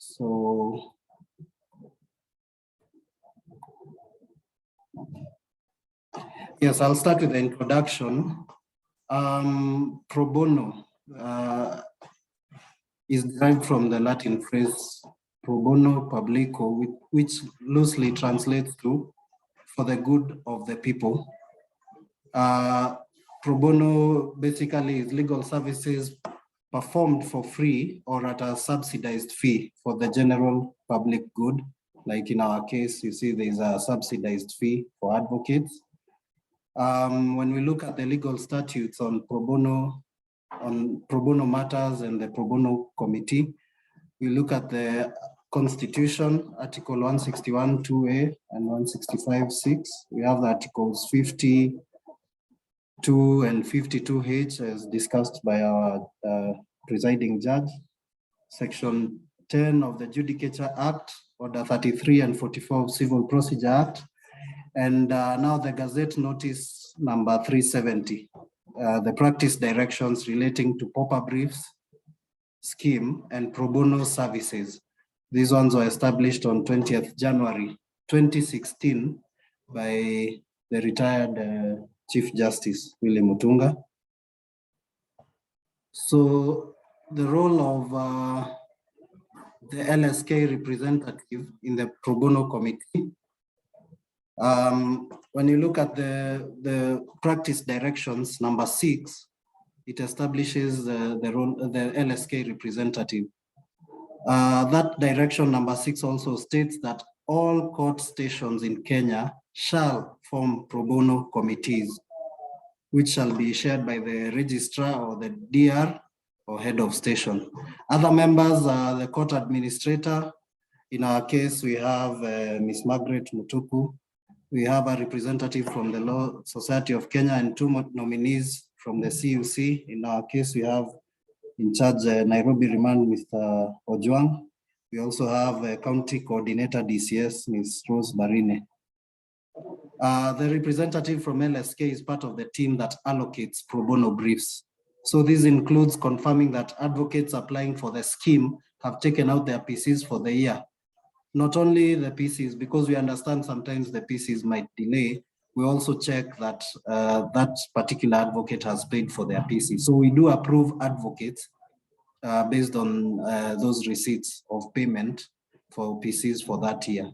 So, yes, I'll start with the introduction. Pro bono is derived from the Latin phrase pro bono publico, which loosely translates to for the good of the people. Pro bono basically is legal services performed for free or at a subsidized fee for the general public good. Like in our case, you see there's a subsidized fee for advocates. When we look at the legal statutes on pro bono matters and the pro bono committee, we look at the Constitution, Article 161 2A and 165 6. We have the Articles 52 and 52H as discussed by our presiding judge. Section 10 of the Judicature Act, Order 33 and 44 of Civil Procedure Act, and now the Gazette Notice number 370, the practice directions relating to pauper briefs scheme and pro bono services. These ones were established on 20th January 2016 by the retired Chief Justice Willie Mutunga. So the role of the LSK representative in the pro bono committee, when you look at the practice directions number 6, it establishes the role of the LSK representative. That direction number 6 also states that all court stations in Kenya shall form pro bono committees, which shall be shared by the registrar or the DR or head of station. Other members are the court administrator. In our case, we have Ms. Margaret Mutuku. We have a representative from the Law Society of Kenya and 2 nominees from the CUC. In our case, we have in charge Nairobi Remand, Mr. Ojwang. We also have a county coordinator DCS, Ms. Rose Barine. The representative from LSK is part of the team that allocates pro bono briefs So this includes confirming that advocates applying for the scheme have taken out their PCs for the year. Not only the PCs, because we understand sometimes the PCs might delay, we also check that that particular advocate has paid for their PC. So we do approve advocates based on those receipts of payment for PCs for that year.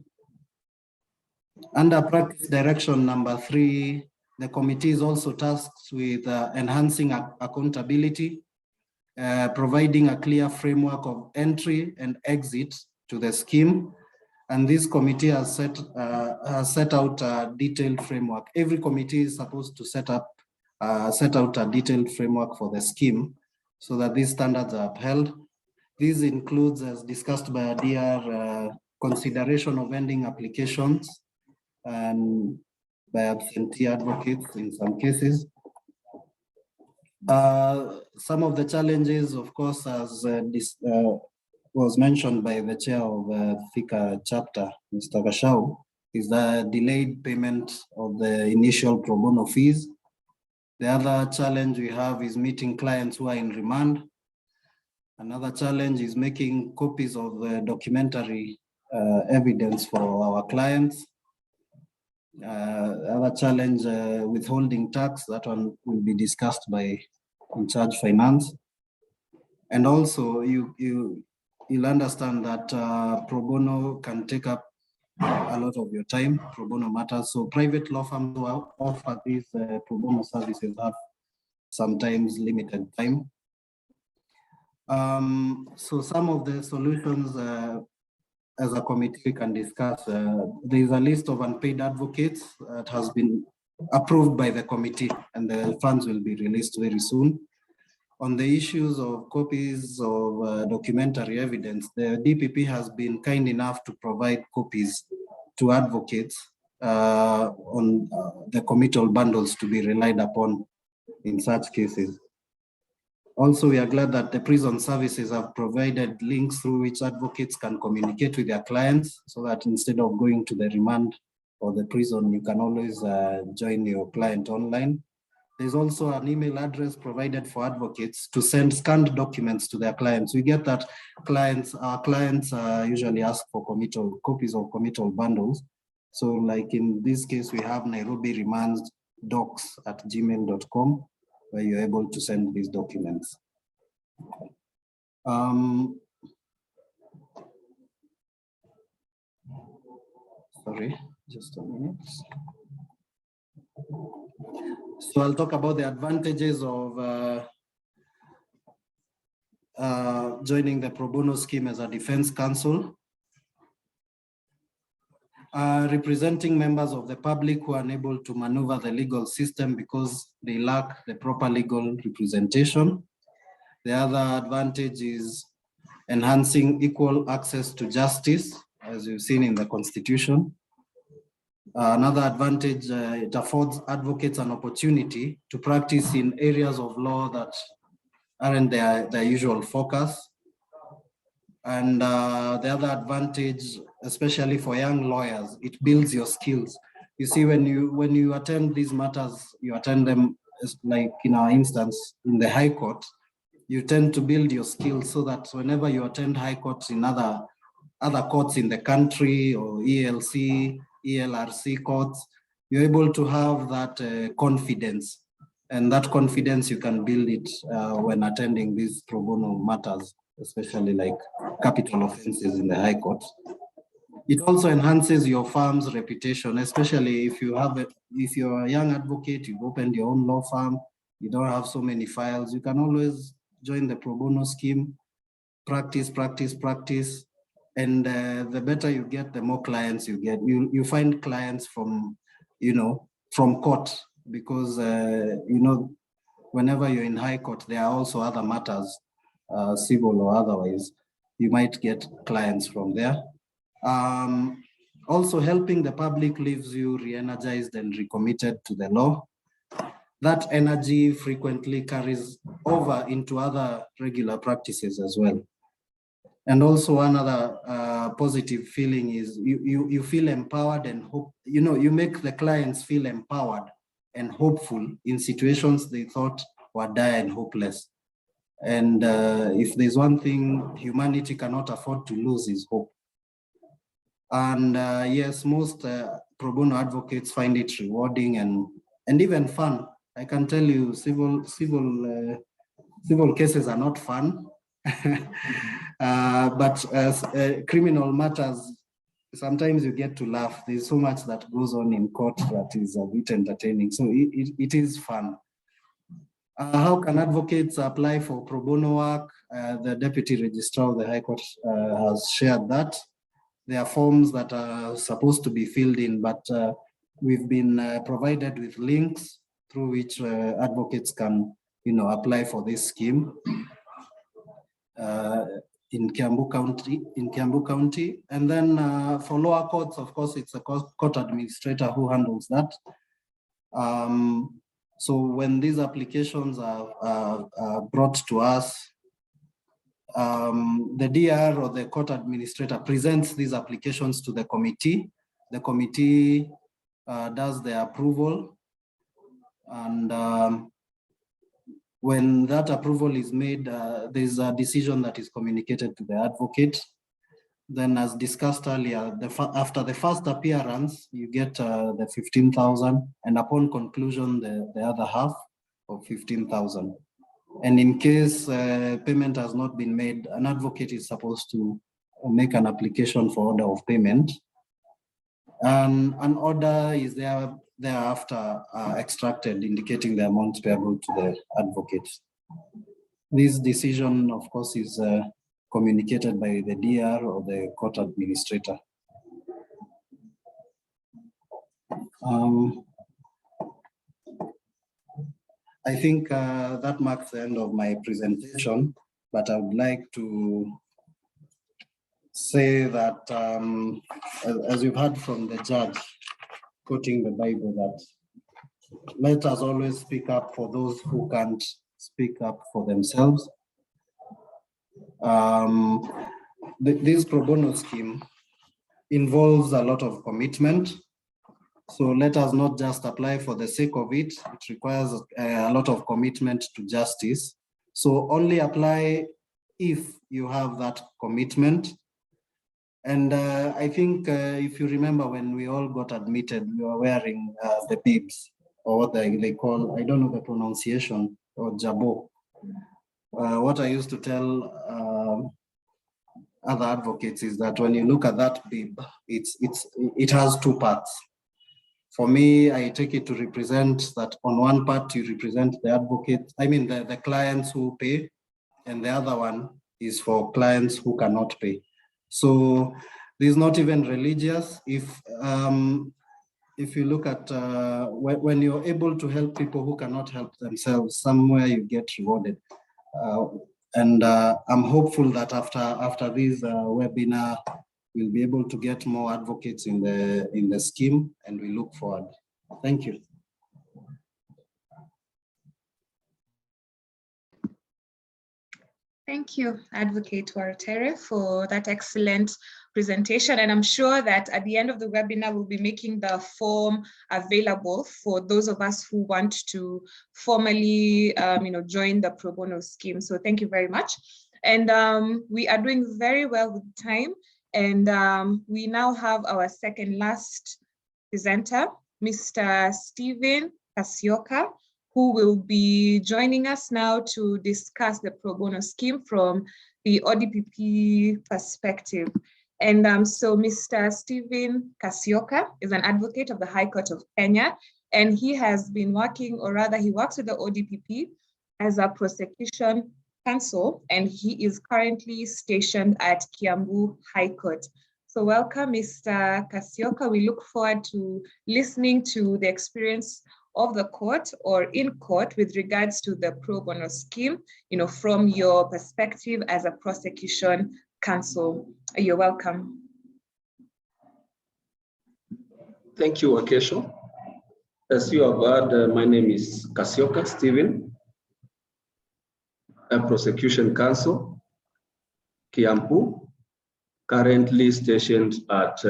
Under practice direction number 3, the committee is also tasked with enhancing accountability, providing a clear framework of entry and exit to the scheme. And this committee has set out a detailed framework. Every committee is supposed to set out a detailed framework for the scheme so that these standards are upheld. This includes, as discussed by Adir, consideration of ending applications and by absentee advocates in some cases. Some of the challenges, of course, as was mentioned by the chair of Thika chapter, Mr. Gashau, is the delayed payment of the initial pro bono fees. The other challenge we have is meeting clients who are in remand. Another challenge is making copies of the documentary evidence for our clients. Other challenge, withholding tax, that one will be discussed by in charge finance. And also you'll understand that pro bono can take up a lot of your time, pro bono matters. So private law firms who offer these pro bono services have sometimes limited time. So some of the solutions as a committee we can discuss. There is a list of unpaid advocates that has been approved by the committee, and the funds will be released very soon. On the issues of copies of documentary evidence, the DPP has been kind enough to provide copies to advocates on the committal bundles to be relied upon in such cases. Also, we are glad that the prison services have provided links through which advocates can communicate with their clients, so that instead of going to the remand or the prison, you can always join your client online. There's also an email address provided for advocates to send scanned documents to their clients. We get that our clients usually ask for copies of committal bundles. So like in this case, we have Nairobi Remand docs at gmail.com, where you're able to send these documents. Sorry, just a minute. So I'll talk about the advantages of joining the pro bono scheme as a defense counsel. Representing members of the public who are unable to maneuver the legal system because they lack the proper legal representation. The other advantage is enhancing equal access to justice, as you've seen in the Constitution. Another advantage, it affords advocates an opportunity to practice in areas of law that aren't their usual focus. And the other advantage, especially for young lawyers, it builds your skills. You see, when you attend these matters, you attend them, like in our instance, in the High Court, you tend to build your skills so that whenever you attend High Courts in other courts in the country, or ELC, ELRC courts, you're able to have that confidence. And that confidence, you can build it when attending these pro bono matters, especially like capital offenses in the High Court. It also enhances your firm's reputation, especially if you're a young advocate, you've opened your own law firm, you don't have so many files, you can always join the pro bono scheme, practice. And the better you get, the more clients you get. You find clients from court, because whenever you're in High Court, there are also other matters, civil or otherwise, you might get clients from there. Also, helping the public leaves you re-energized and recommitted to the law. That energy frequently carries over into other regular practices as well. And also another positive feeling is you feel empowered and hope. You make the clients feel empowered and hopeful in situations they thought were dire and hopeless. And if there's one thing humanity cannot afford to lose is hope. And yes, most pro bono advocates find it rewarding and even fun. I can tell you, civil cases are not fun, but as criminal matters, sometimes you get to laugh. There's so much that goes on in court that is a bit entertaining. So it is fun. How can advocates apply for pro bono work? The Deputy Registrar of the High Court has shared that. There are forms that are supposed to be filled in, but we've been provided with links through which advocates can, apply for this scheme. In Cambo County, and then for lower courts, of course, it's a court administrator who handles that. So when these applications are brought to us, the DR or the court administrator presents these applications to the committee. The committee does the approval, and when that approval is made, there's a decision that is communicated to the advocate. Then, as discussed earlier, after the first appearance, you get the 15,000, and upon conclusion, the other half of 15,000. And in case payment has not been made, an advocate is supposed to make an application for order of payment. And an order is thereafter extracted, indicating the amount payable to the advocate. This decision, of course, is communicated by the DR or the court administrator. I think that marks the end of my presentation, but I would like to say that, as you've heard from the judge, quoting the Bible, that let us always speak up for those who can't speak up for themselves. This pro bono scheme involves a lot of commitment. So let us not just apply for the sake of it. It requires a lot of commitment to justice. So only apply if you have that commitment. And I think if you remember when we all got admitted, we were wearing the bibs, or what they call, I don't know the pronunciation, or jabo. What I used to tell other advocates is that when you look at that bib, it has two parts. For me, I take it to represent that on one part, you represent the advocate, the clients who pay, and the other one is for clients who cannot pay. So this is not even religious. If you look at when you're able to help people who cannot help themselves, somewhere you get rewarded. And I'm hopeful that after this webinar, we'll be able to get more advocates in the scheme, and we look forward. Thank you. Thank you, Advocate Waratere, for that excellent presentation. And I'm sure that at the end of the webinar, we'll be making the form available for those of us who want to formally join the pro bono scheme. So thank you very much. And we are doing very well with time. And we now have our second last presenter, Mr. Stephen Casioka, who will be joining us now to discuss the pro bono scheme from the ODPP perspective. And so Mr. Stephen Casioka is an advocate of the High Court of Kenya, and he has been working, or rather he works with the ODPP as a prosecution counsel, and he is currently stationed at Kiambu High Court. So welcome, Mr. Casioka. We look forward to listening to the experience of the court or in court with regards to the pro bono scheme, from your perspective as a prosecution counsel. You're welcome. Thank you, Akesho. As you have heard, my name is Casioka Stephen, a prosecution counsel, Kiambu, currently stationed at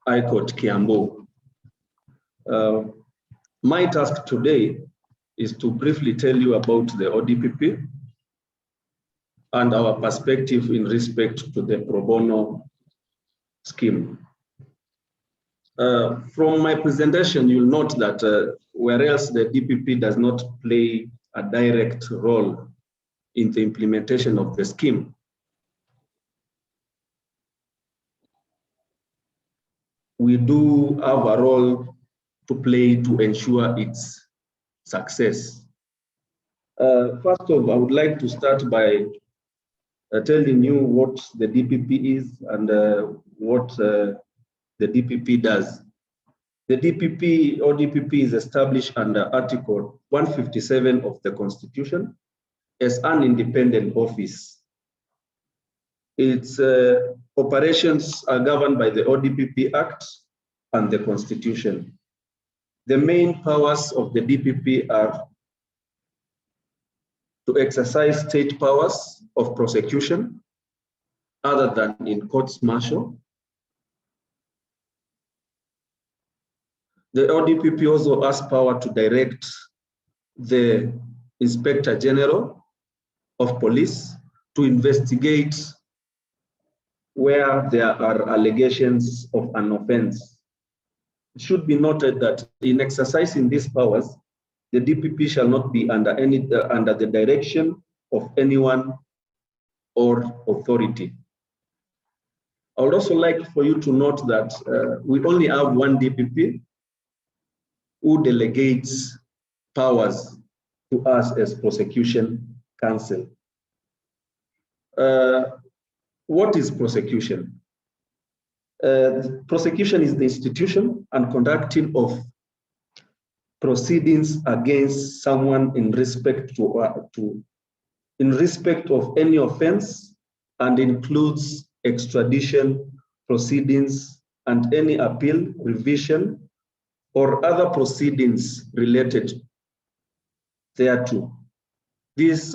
High Court Kiambu. My task today is to briefly tell you about the ODPP and our perspective in respect to the pro bono scheme. From my presentation, you'll note that whereas the DPP does not play a direct role in the implementation of the scheme, we do have a role to play to ensure its success. First of all, I would like to start by telling you what the DPP is and what the DPP does. The DPP or DPP is established under Article 157 of the Constitution as an independent office. Its operations are governed by the ODPP Act and the Constitution. The main powers of the DPP are to exercise state powers of prosecution other than in courts martial. The ODPP also has power to direct the Inspector General of Police to investigate where there are allegations of an offense. It should be noted that in exercising these powers, the DPP shall not be under the direction of anyone or authority. I would also like for you to note that we only have one DPP who delegates powers to us as Prosecution Counsel. What is prosecution? Prosecution is the institution and conducting of proceedings against someone in respect of any offense, and includes extradition proceedings and any appeal, revision, or other proceedings related thereto. This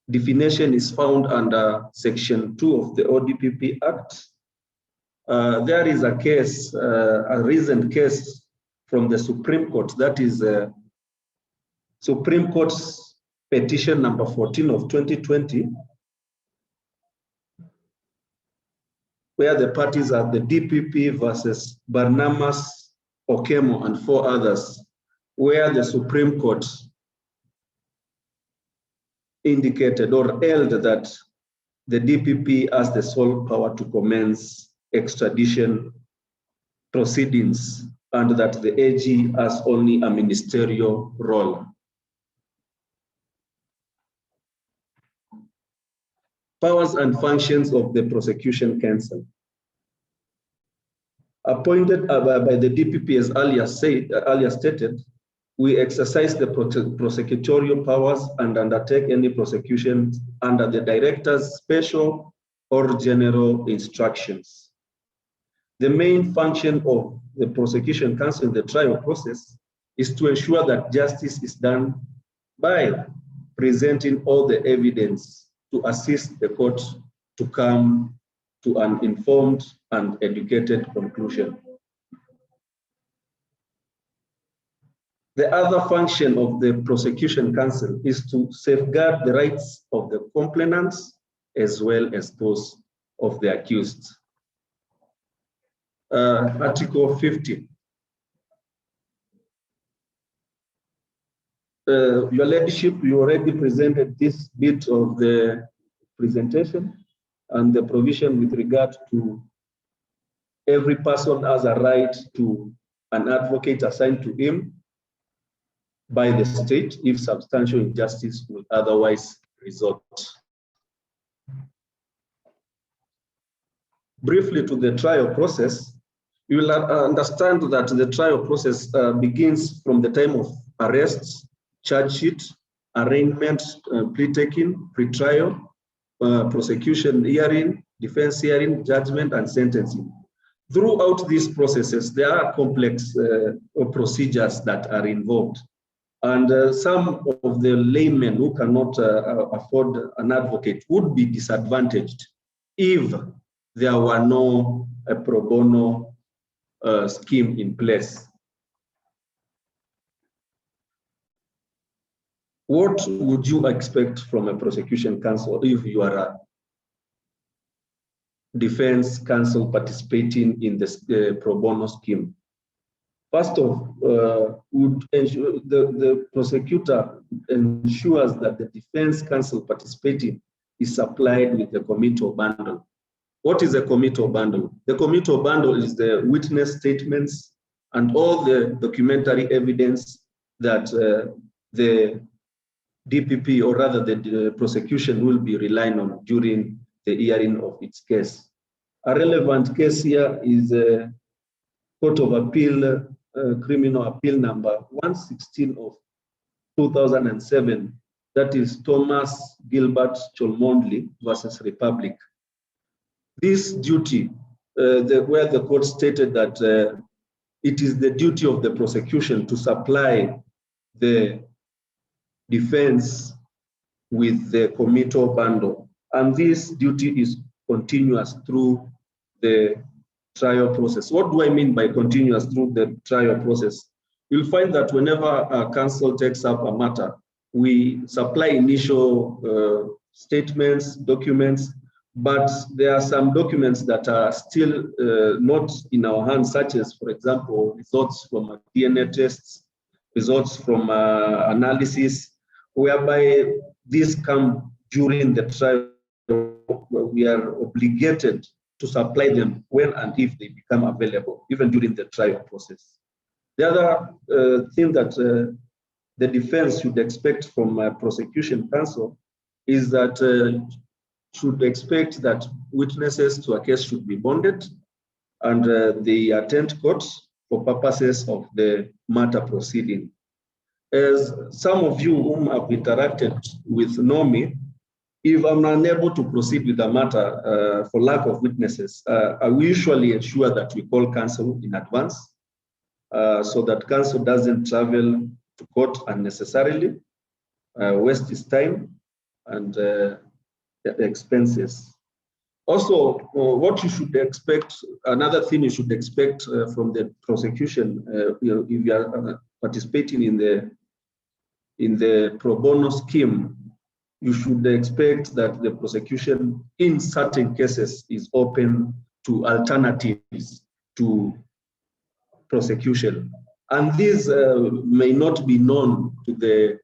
definition is found under Section 2 of the ODPP Act. There is a case, a recent case from the Supreme Court, that is Supreme Court's petition number 14 of 2020, where the parties are the DPP versus Barnabas, Okemo, and 4 others, where the Supreme Court indicated or held that the DPP has the sole power to commence extradition proceedings and that the AG has only a ministerial role. Powers and functions of the Prosecution Counsel. Appointed by the DPP, as earlier stated, we exercise the prosecutorial powers and undertake any prosecution under the director's special or general instructions. The main function of the Prosecution Counsel in the trial process is to ensure that justice is done by presenting all the evidence to assist the court to come to an informed and educated conclusion. The other function of the Prosecution Counsel is to safeguard the rights of the complainants as well as those of the accused. Article 50. Your Ladyship, you already presented this bit of the presentation and the provision with regard to every person has a right to an advocate assigned to him by the state if substantial injustice will otherwise result. Briefly to the trial process, you will understand that the trial process begins from the time of arrest, charge sheet, arraignment, plea taking, pre-trial, prosecution hearing, defense hearing, judgment, and sentencing. Throughout these processes, there are complex procedures that are involved. And some of the laymen who cannot afford an advocate would be disadvantaged if there were no pro bono scheme in place. what would you expect from a prosecution counsel if you are a defense counsel participating in the pro bono scheme? First off, would ensure the prosecutor ensures that the defense counsel participating is supplied with the committal bundle. What is a committal bundle? The committal bundle is the witness statements and all the documentary evidence that the DPP, or rather the prosecution, will be relying on during the hearing of its case. A relevant case here is a Court of Appeal, Criminal Appeal number 116 of 2007. That is Thomas Gilbert Cholmondeley versus Republic. This duty, where the court stated that it is the duty of the prosecution to supply the defense with the committal bundle. And this duty is continuous through the trial process. What do I mean by continuous through the trial process? You'll find that whenever a counsel takes up a matter, we supply initial statements, documents, but there are some documents that are still not in our hands, such as, for example, results from DNA tests, results from analysis, whereby these come during the trial. We are obligated to supply them when and if they become available, even during the trial process. The other thing that the defense should expect from prosecution counsel is that should expect that witnesses to a case should be bonded and they attend court for purposes of the matter proceeding. As some of you whom have interacted with know me, if I'm unable to proceed with the matter for lack of witnesses, I will usually ensure that we call counsel in advance so that counsel doesn't travel to court unnecessarily, waste his time and expenses. Also, what you should expect, another thing you should expect from the prosecution, if you are participating in the pro bono scheme, you should expect that the prosecution in certain cases is open to alternatives to prosecution. And these may not be known to the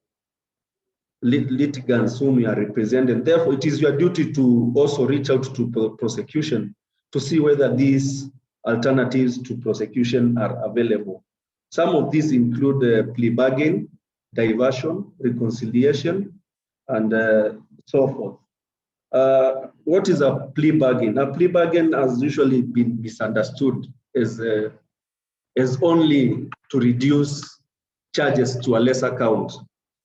litigants whom you are representing. Therefore, it is your duty to also reach out to prosecution to see whether these alternatives to prosecution are available. Some of these include plea bargain, diversion, reconciliation, and so forth. What is a plea bargain? A plea bargain has usually been misunderstood as only to reduce charges to a lesser count.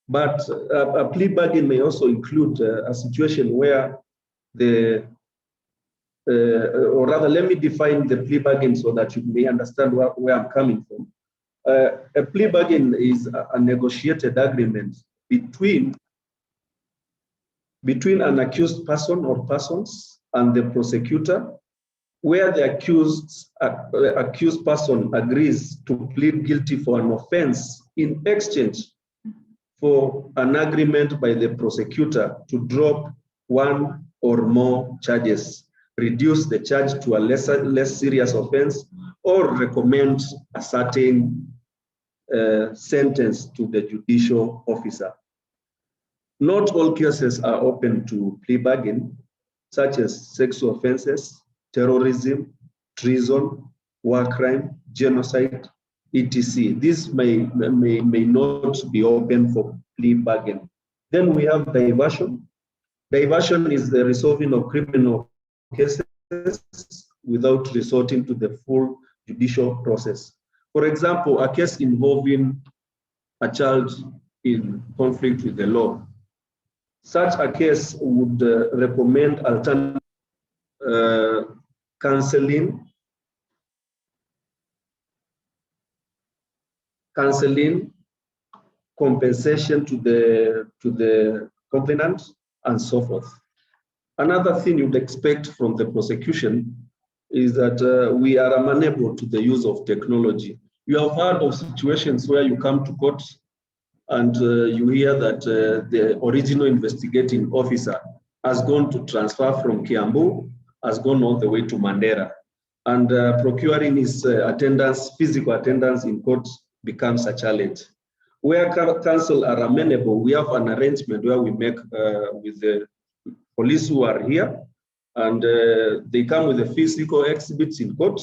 But a plea bargain may also include a situation where or rather, let me define the plea bargain so that you may understand where I'm coming from. A plea bargain is a negotiated agreement between an accused person or persons and the prosecutor, where the accused person agrees to plead guilty for an offense in exchange for an agreement by the prosecutor to drop one or more charges, reduce the charge to a less serious offense, or recommend a certain sentence to the judicial officer. Not all cases are open to plea bargain, such as sexual offenses, terrorism, treason, war crime, genocide, etc. This may not be open for plea bargain. Then we have diversion. Diversion is the resolving of criminal cases without resorting to the full judicial process. For example, a case involving a child in conflict with the law. Such a case would recommend alternative counseling, compensation to the complainant, and so forth. Another thing you'd expect from the prosecution is that we are amenable to the use of technology. You have heard of situations where you come to court and you hear that the original investigating officer has gone to transfer from Cambo, has gone all the way to Mandera, and procuring his attendance, physical attendance in court becomes a challenge. Where counsel are amenable, we have an arrangement where we make with the police who are here, and they come with the physical exhibits in court,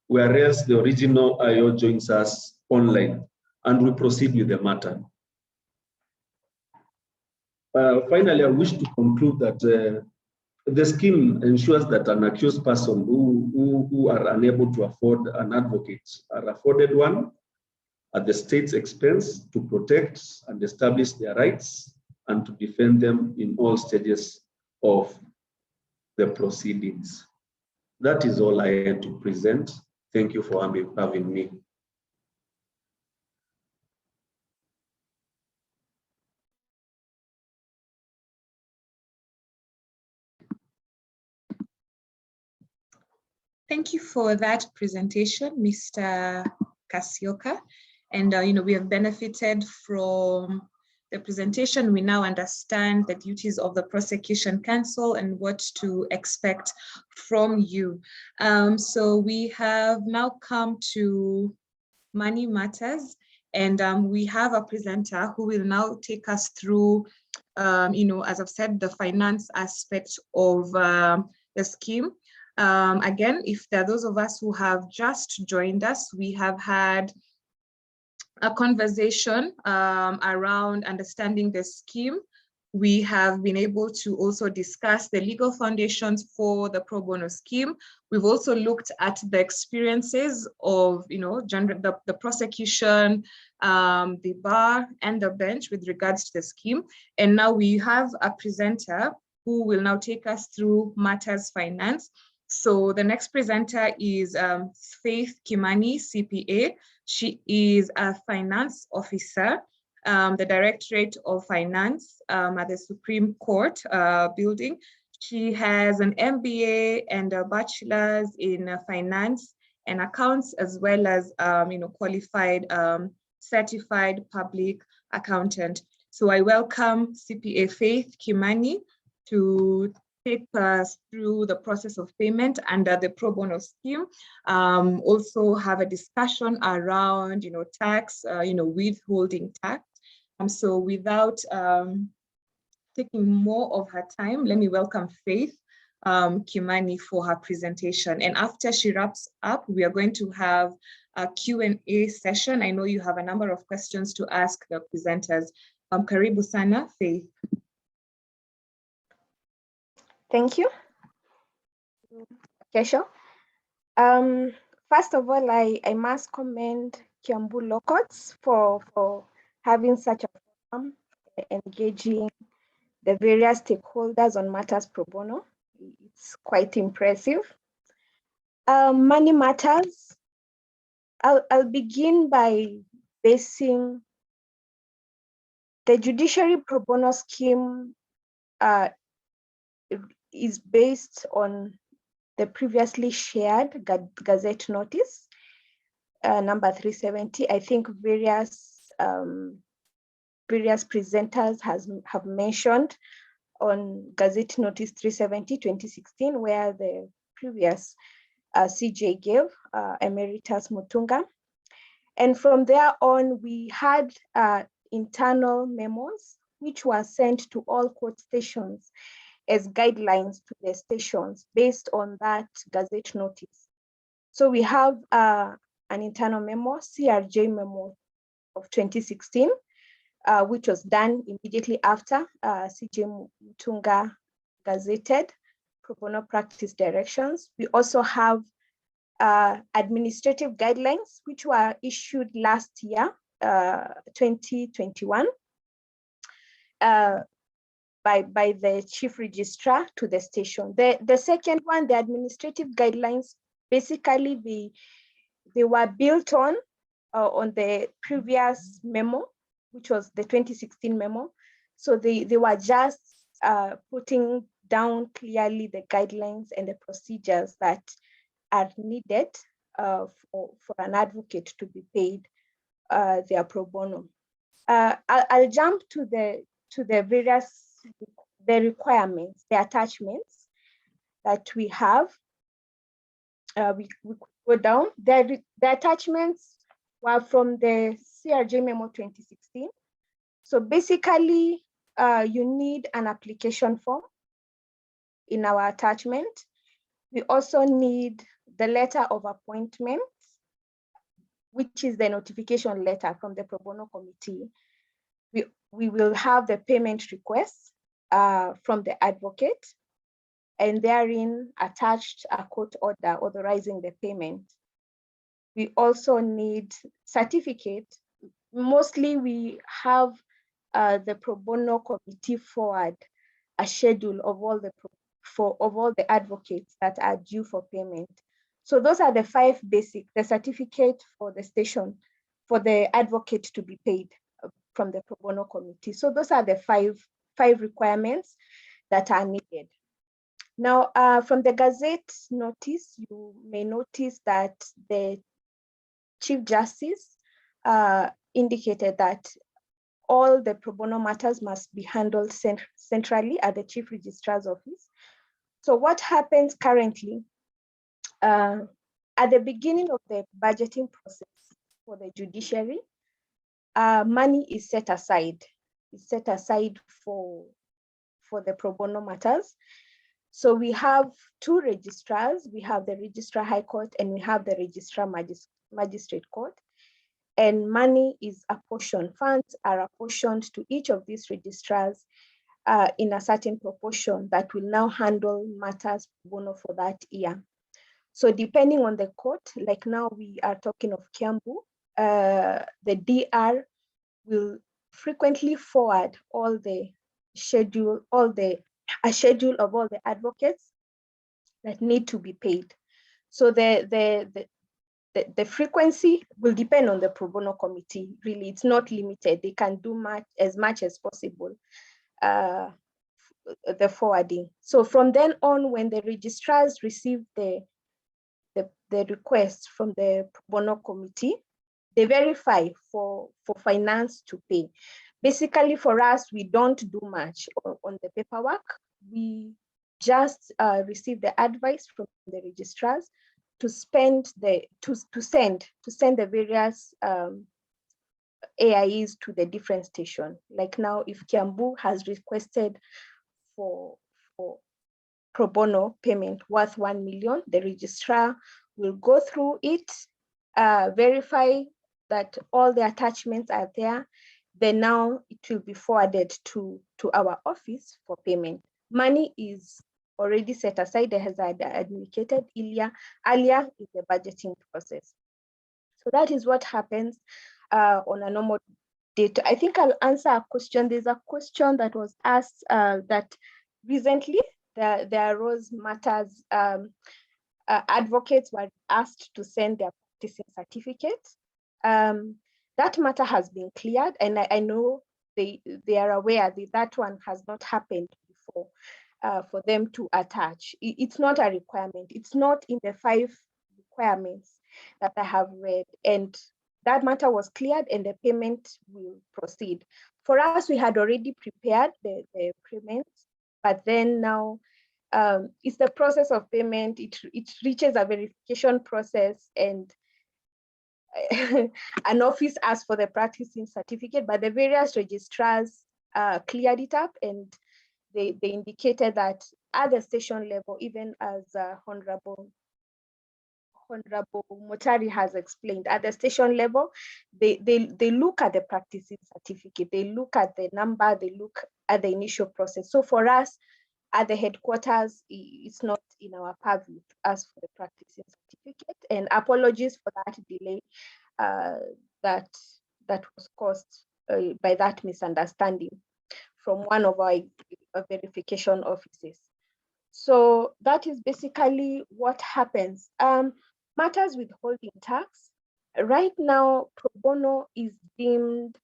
whereas the original IO joins us online, and we proceed with the matter. Finally, I wish to conclude that the scheme ensures that an accused person who are unable to afford an advocate are afforded one at the state's expense to protect and establish their rights and to defend them in all stages of the proceedings. That is all I had to present. Thank you for having me. Thank you for that presentation, Mr. Casioka. And we have benefited from the presentation. We now understand the duties of the Prosecution Counsel and what to expect from you. So we have now come to Money Matters, and we have a presenter who will now take us through, as I've said, the finance aspect of the scheme. Again, if there are those of us who have just joined us, we have had a conversation around understanding the scheme. We have been able to also discuss the legal foundations for the pro bono scheme. We've also looked at the experiences of, the prosecution, the bar, and the bench with regards to the scheme. And now we have a presenter who will now take us through matters finance. So the next presenter is Faith Kimani, CPA. She is a finance officer, the Directorate of Finance at the Supreme Court building. She has an MBA and a bachelor's in finance and accounts, as well as qualified certified public accountant. So I welcome CPA Faith Kimani to take us through the process of payment under the pro bono scheme. Also have a discussion around, tax, withholding tax. So without taking more of her time, let me welcome Faith Kimani for her presentation. And after she wraps up, we are going to have a Q&A session. I know you have a number of questions to ask the presenters. Karibu sana, Faith. Thank you. Kesho. First of all, I must commend Kiambu Law Courts for having such a forum, engaging the various stakeholders on matters pro bono. It's quite impressive. Money matters. I'll begin by basing the judiciary pro bono scheme is based on the previously shared Gazette notice, number 370. I think various presenters have mentioned on Gazette notice 370, 2016, where the previous CJ gave, Emeritus Mutunga. And from there on, we had internal memos, which were sent to all court stations as guidelines to the stations based on that Gazette notice. So we have an internal memo, CRJ memo of 2016, which was done immediately after CJ Mutunga gazetted pro bono practice directions. We also have administrative guidelines, which were issued last year, 2021, by the chief registrar to the station. The second one, the administrative guidelines, basically they were built on the previous memo, which was the 2016 memo. So they were just putting down clearly the guidelines and the procedures that are needed for an advocate to be paid their pro bono. I'll jump to the various requirements, the attachments that we have. We go down. The attachments were from the CRJ memo 2016. So basically, you need an application form in our attachment. We also need the letter of appointment, which is the notification letter from the pro bono committee. We will have the payment request from the advocate, and therein attached a court order authorizing the payment. We also need certificate. Mostly we have the pro bono committee forward a schedule of all the advocates that are due for payment. So those are the 5 basic, the certificate for the station, for the advocate to be paid from the pro bono committee. So those are the five requirements that are needed. Now, from the Gazette notice, you may notice that the Chief Justice indicated that all the pro bono matters must be handled centrally at the Chief Registrar's office. So what happens currently, at the beginning of the budgeting process for the judiciary, money is set aside. It's set aside for the pro bono matters. So we have 2 registrars. We have the Registrar High Court and we have the Registrar Magistrate Court. And money is apportioned, funds are apportioned to each of these registrars in a certain proportion that will now handle matters pro bono for that year. So depending on the court, like now we are talking of Cambo, the DR will frequently forward a schedule of all the advocates that need to be paid. So the frequency will depend on the pro bono committee. Really, it's not limited. They can do as much as possible, the forwarding. So from then on, when the registrars receive the request from the pro bono committee, they verify for finance to pay. Basically, for us, we don't do much on the paperwork. We just receive the advice from the registrars to send the various AIEs to the different station. Like now, if Kiambu has requested for pro bono payment worth 1 million, the registrar will go through it, verify that all the attachments are there. Then now it will be forwarded to our office for payment. Money is already set aside, as I indicated earlier in the budgeting process. So that is what happens on a normal day. I think I'll answer a question. There's a question that was asked that recently there arose matters. Advocates were asked to send their practicing certificates. That matter has been cleared, and I know they are aware that one has not happened before for them to attach. It's not a requirement. It's not in the 5 requirements that I have read, and that matter was cleared and the payment will proceed. For us, we had already prepared the payments, but then now it's the process of payment. It reaches a verification process, and an office asked for the practicing certificate, but the various registrars cleared it up, and they indicated that at the station level, even as Honorable Motary has explained, at the station level, they look at the practicing certificate, they look at the number, they look at the initial process. So for us, at the headquarters, it's not in our purview to ask for the practicing certificate. And apologies for that delay that was caused by that misunderstanding from one of our verification offices. So that is basically what happens. Matters withholding tax. Right now, pro bono is deemed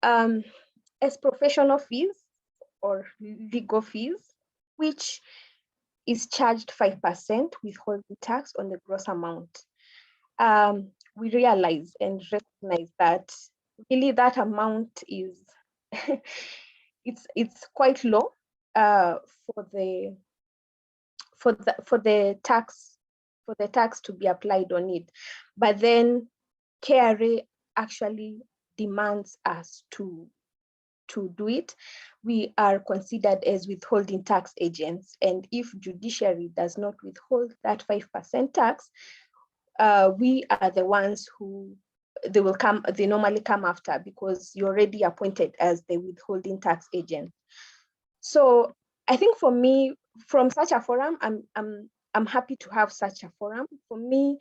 as professional fees or legal fees, which is charged 5% withholding tax on the gross amount. We realize and recognize that really that amount is it's quite low for the tax to be applied on it. But then KRA actually demands us to do it. We are considered as withholding tax agents, and if judiciary does not withhold that 5% tax, we are the ones who they normally come after, because you're already appointed as the withholding tax agent. So I think for me, from such a forum, I'm happy to have such a forum. For me,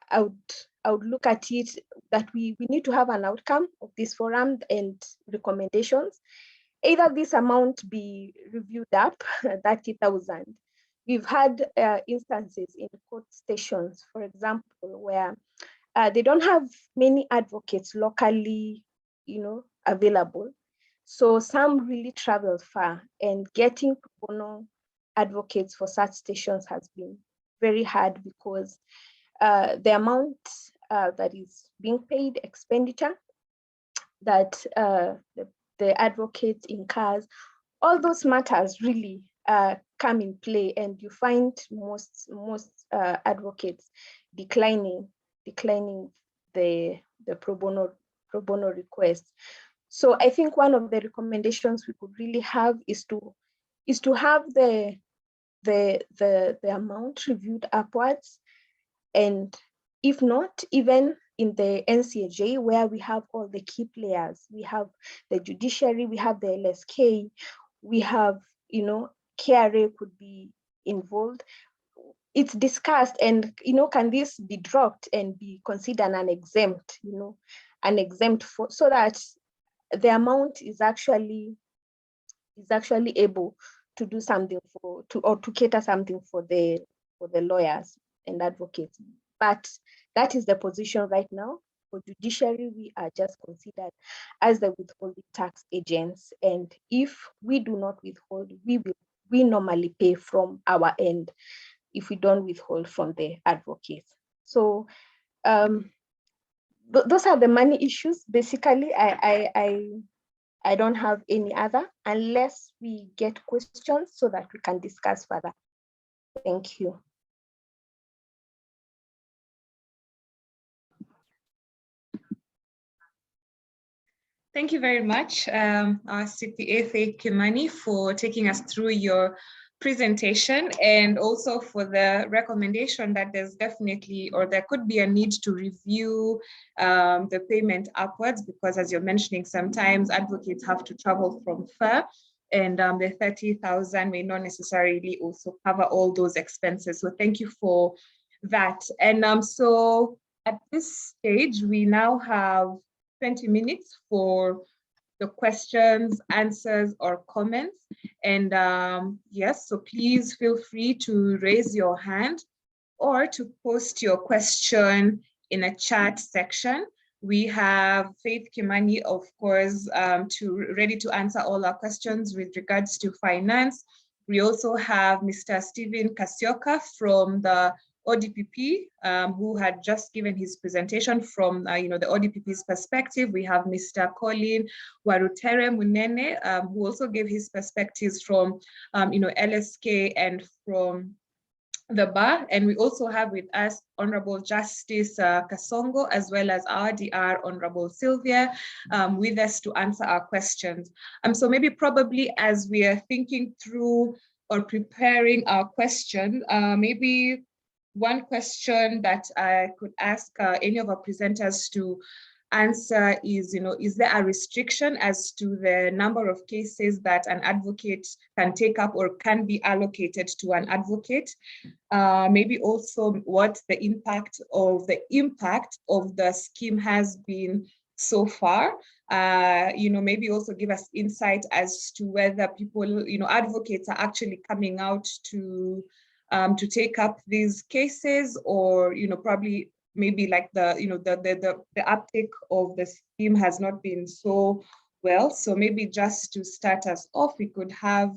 I would look at it that we need to have an outcome of this forum and recommendations. Either this amount be reviewed up, 30,000. We've had instances in court stations, for example, where they don't have many advocates locally, available. So some really travel far, and getting pro bono advocates for such stations has been very hard, because the amount that is being paid, expenditure that the advocates incurs, all those matters really come in play, and you find most advocates declining the pro bono request. So I think one of the recommendations we could really have is to have the amount reviewed upwards, and if not, even in the NCAJ, where we have all the key players, we have the judiciary, we have the LSK, we have, KRA could be involved. It's discussed, and can this be dropped and be considered an exempt, for, so that the amount is actually able to do something to cater something for the lawyers and advocates. But that is the position right now. For judiciary, we are just considered as the withholding tax agents, and if we do not withhold, we normally pay from our end if we don't withhold from the advocates. So those are the money issues. Basically, I don't have any other, unless we get questions so that we can discuss further. Thank you. Thank you very much, our CPA Faith Kimani, for taking us through your presentation, and also for the recommendation that there's definitely, or there could be a need to review the payment upwards, because as you're mentioning, sometimes advocates have to travel from far, and the 30,000 may not necessarily also cover all those expenses. So thank you for that. And so at this stage, we now have 20 minutes for the questions, answers, or comments. And yes, so please feel free to raise your hand or to post your question in a chat section. We have Faith Kimani, of course, ready to answer all our questions with regards to finance. We also have Mr. Stephen Casioka from the ODPP, who had just given his presentation from the ODPP's perspective. We have Mr. Colin Warutere Munene, who also gave his perspectives from LSK and from the bar. And we also have with us Honorable Justice Kasongo, as well as our DR, Honorable Sylvia, with us to answer our questions. So maybe probably as we are thinking through or preparing our question, maybe one question that I could ask any of our presenters to answer is, is there a restriction as to the number of cases that an advocate can take up or can be allocated to an advocate? Maybe also what the impact of the scheme has been so far. Maybe also give us insight as to whether people, advocates are actually coming out to take up these cases, or probably maybe like the uptake of the scheme has not been so well. So maybe just to start us off, we could have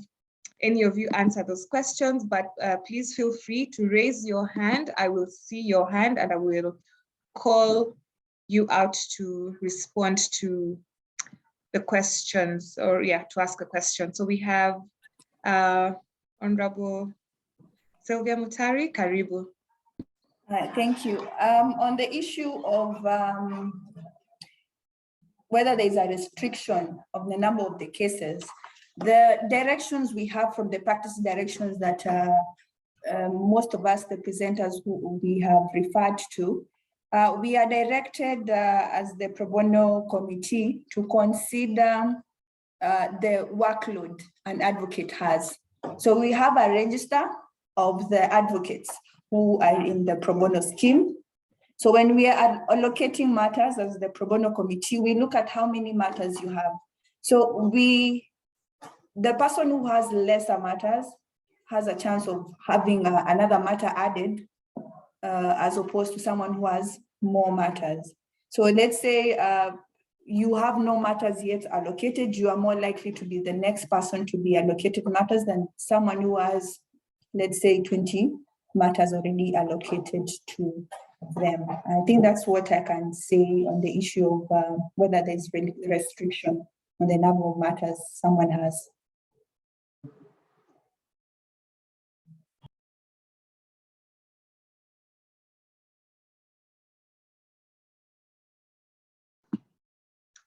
any of you answer those questions, but please feel free to raise your hand. I will see your hand and I will call you out to respond to the questions, or to ask a question. So we have Honorable Sylvia Motary, karibu. Thank you. On the issue of whether there's a restriction of the number of the cases, the directions we have from the practice directions that most of us, the presenters who we have referred to, we are directed as the Pro Bono committee to consider the workload an advocate has. So we have a register of the advocates who are in the Pro Bono scheme. So when we are allocating matters as the Pro Bono committee, we look at how many matters you have. So the person who has lesser matters has a chance of having another matter added as opposed to someone who has more matters. So let's say you have no matters yet allocated, you are more likely to be the next person to be allocated matters than someone who has, let's say, 20 matters already allocated to them. I think that's what I can say on the issue of whether there's restriction on the number of matters someone has.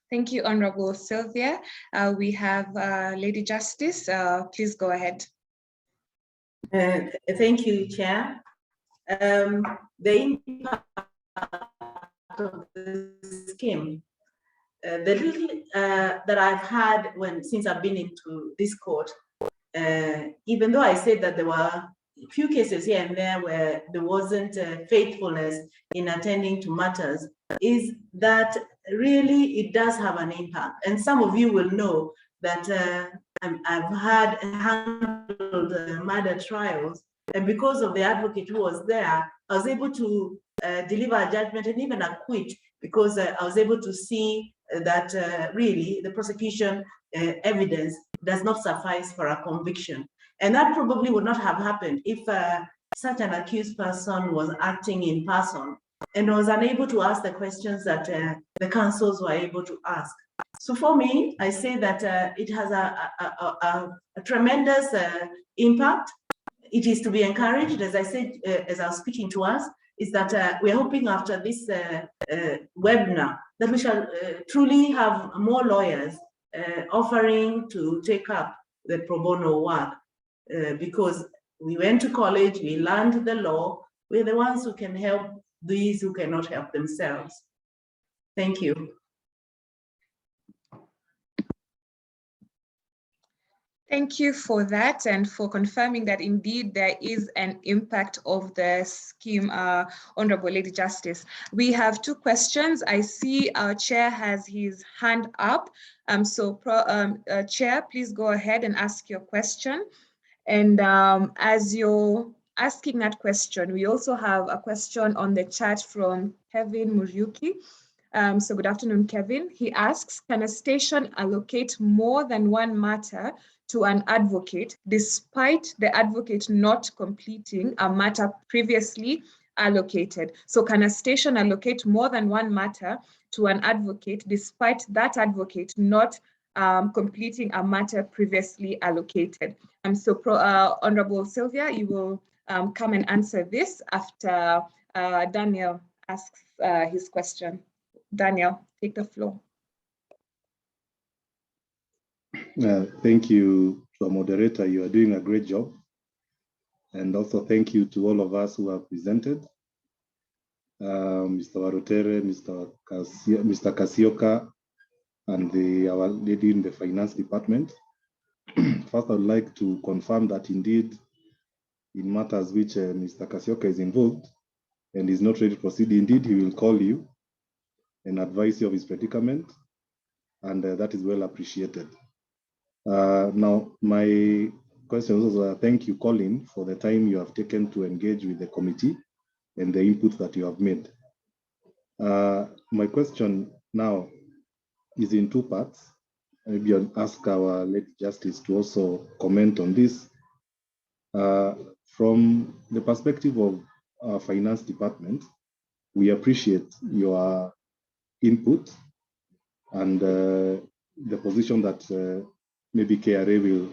Thank you, Honorable Sylvia. We have Lady Justice. Please go ahead. Thank you, Chair. The impact of the scheme, the little that I've had since I've been into this court, even though I said that there were a few cases here and there where there wasn't faithfulness in attending to matters, is that really it does have an impact. And some of you will know that I've handled murder trials, and because of the advocate who was there, I was able to deliver a judgment and even acquit, because I was able to see that really the prosecution evidence does not suffice for a conviction. And that probably would not have happened if such an accused person was acting in person and was unable to ask the questions that the counsels were able to ask. So for me, I say that it has a tremendous impact. It is to be encouraged, as I said, as I was speaking to us, is that we're hoping after this webinar that we shall truly have more lawyers offering to take up the pro bono work, because we went to college, we learned the law, we're the ones who can help these who cannot help themselves. Thank you. Thank you for that and for confirming that indeed there is an impact of the scheme, Honorable Lady Justice. We have two questions. I see our chair has his hand up. Chair, please go ahead and ask your question. And as you're asking that question, we also have a question on the chat from Kevin Muriuki. So good afternoon, Kevin. He asks, can a station allocate more than one matter to an advocate despite the advocate not completing a matter previously allocated? So can a station allocate more than one matter to an advocate despite that advocate not completing a matter previously allocated? So Honorable Sylvia, you will come and answer this after Daniel asks his question. Daniel, take the floor. Thank you to our moderator. You are doing a great job. And also thank you to all of us who have presented. Mr. Warutere, Mr. Casioka, and our lady in the finance department. First, I would like to confirm that indeed, in matters which Mr. Casioka is involved and is not ready to proceed, indeed, he will call you and advise you of his predicament, and that is well appreciated. Now, my question is thank you, Colin, for the time you have taken to engage with the committee and the input that you have made. My question now is in two parts. Maybe I'll ask our Lady Justice to also comment on this. From the perspective of our finance department, we appreciate your input and the position that maybe KRA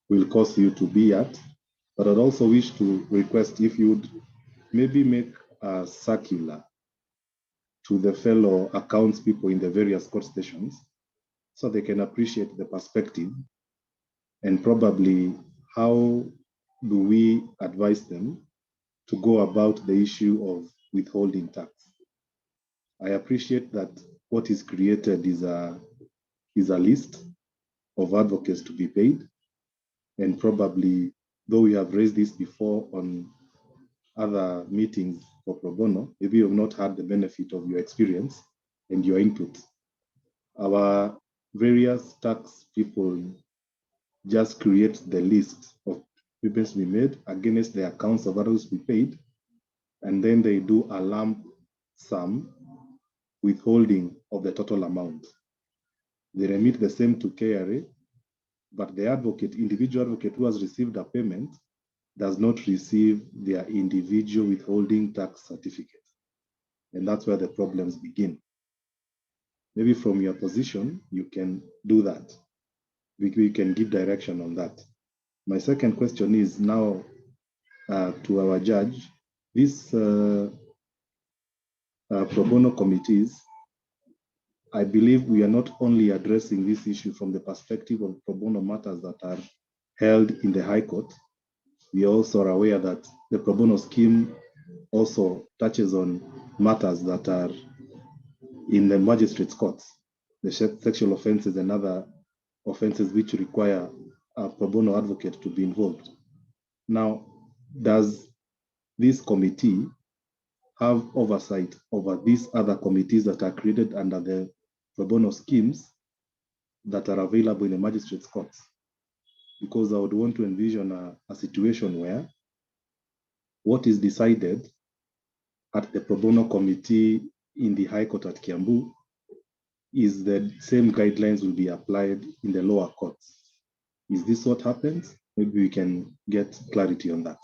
will cause you to be at. But I'd also wish to request if you'd maybe make a circular to the fellow accounts people in the various court stations so they can appreciate the perspective and probably how do we advise them to go about the issue of withholding tax. I appreciate that what is created is a list of advocates to be paid, and probably, though we have raised this before on other meetings for pro bono, maybe you have not had the benefit of your experience and your input. Our various tax people just create the list of payments to be made against the accounts of others to be paid, and then they do a lump sum withholding of the total amount. They remit the same to KRA, but the individual advocate who has received a payment does not receive their individual withholding tax certificate. And that's where the problems begin. Maybe from your position, you can do that. We can give direction on that. My second question is now to our judge. These pro bono committees, I believe we are not only addressing this issue from the perspective of pro bono matters that are held in the High Court. We also are aware that the pro bono scheme also touches on matters that are in the magistrates' courts, the sexual offenses and other offenses which require a pro bono advocate to be involved. Now, does this committee have oversight over these other committees that are created under the pro bono schemes that are available in the magistrates' courts? Because I would want to envision a situation where what is decided at the pro bono committee in the High Court at Kiambu is the same guidelines will be applied in the lower courts. Is this what happens? Maybe we can get clarity on that.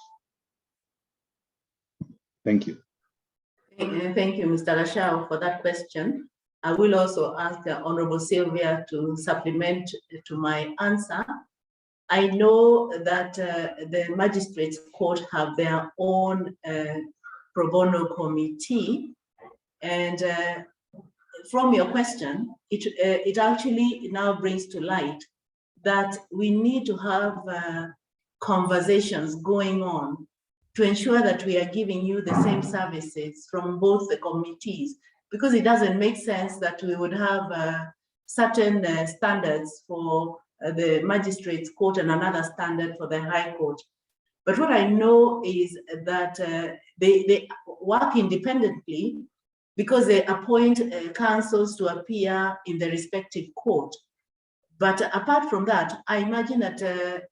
Thank you. Thank you, Mr. Gashao, for that question. I will also ask Honorable Sylvia to supplement to my answer. I know that the magistrates court have their own pro bono committee, and from your question, it actually now brings to light that we need to have conversations going on to ensure that we are giving you the same services from both the committees, because it doesn't make sense that we would have certain standards for the magistrates court and another standard for the High Court. But what I know is that they work independently because they appoint counsels to appear in the respective court. But apart from that, I imagine that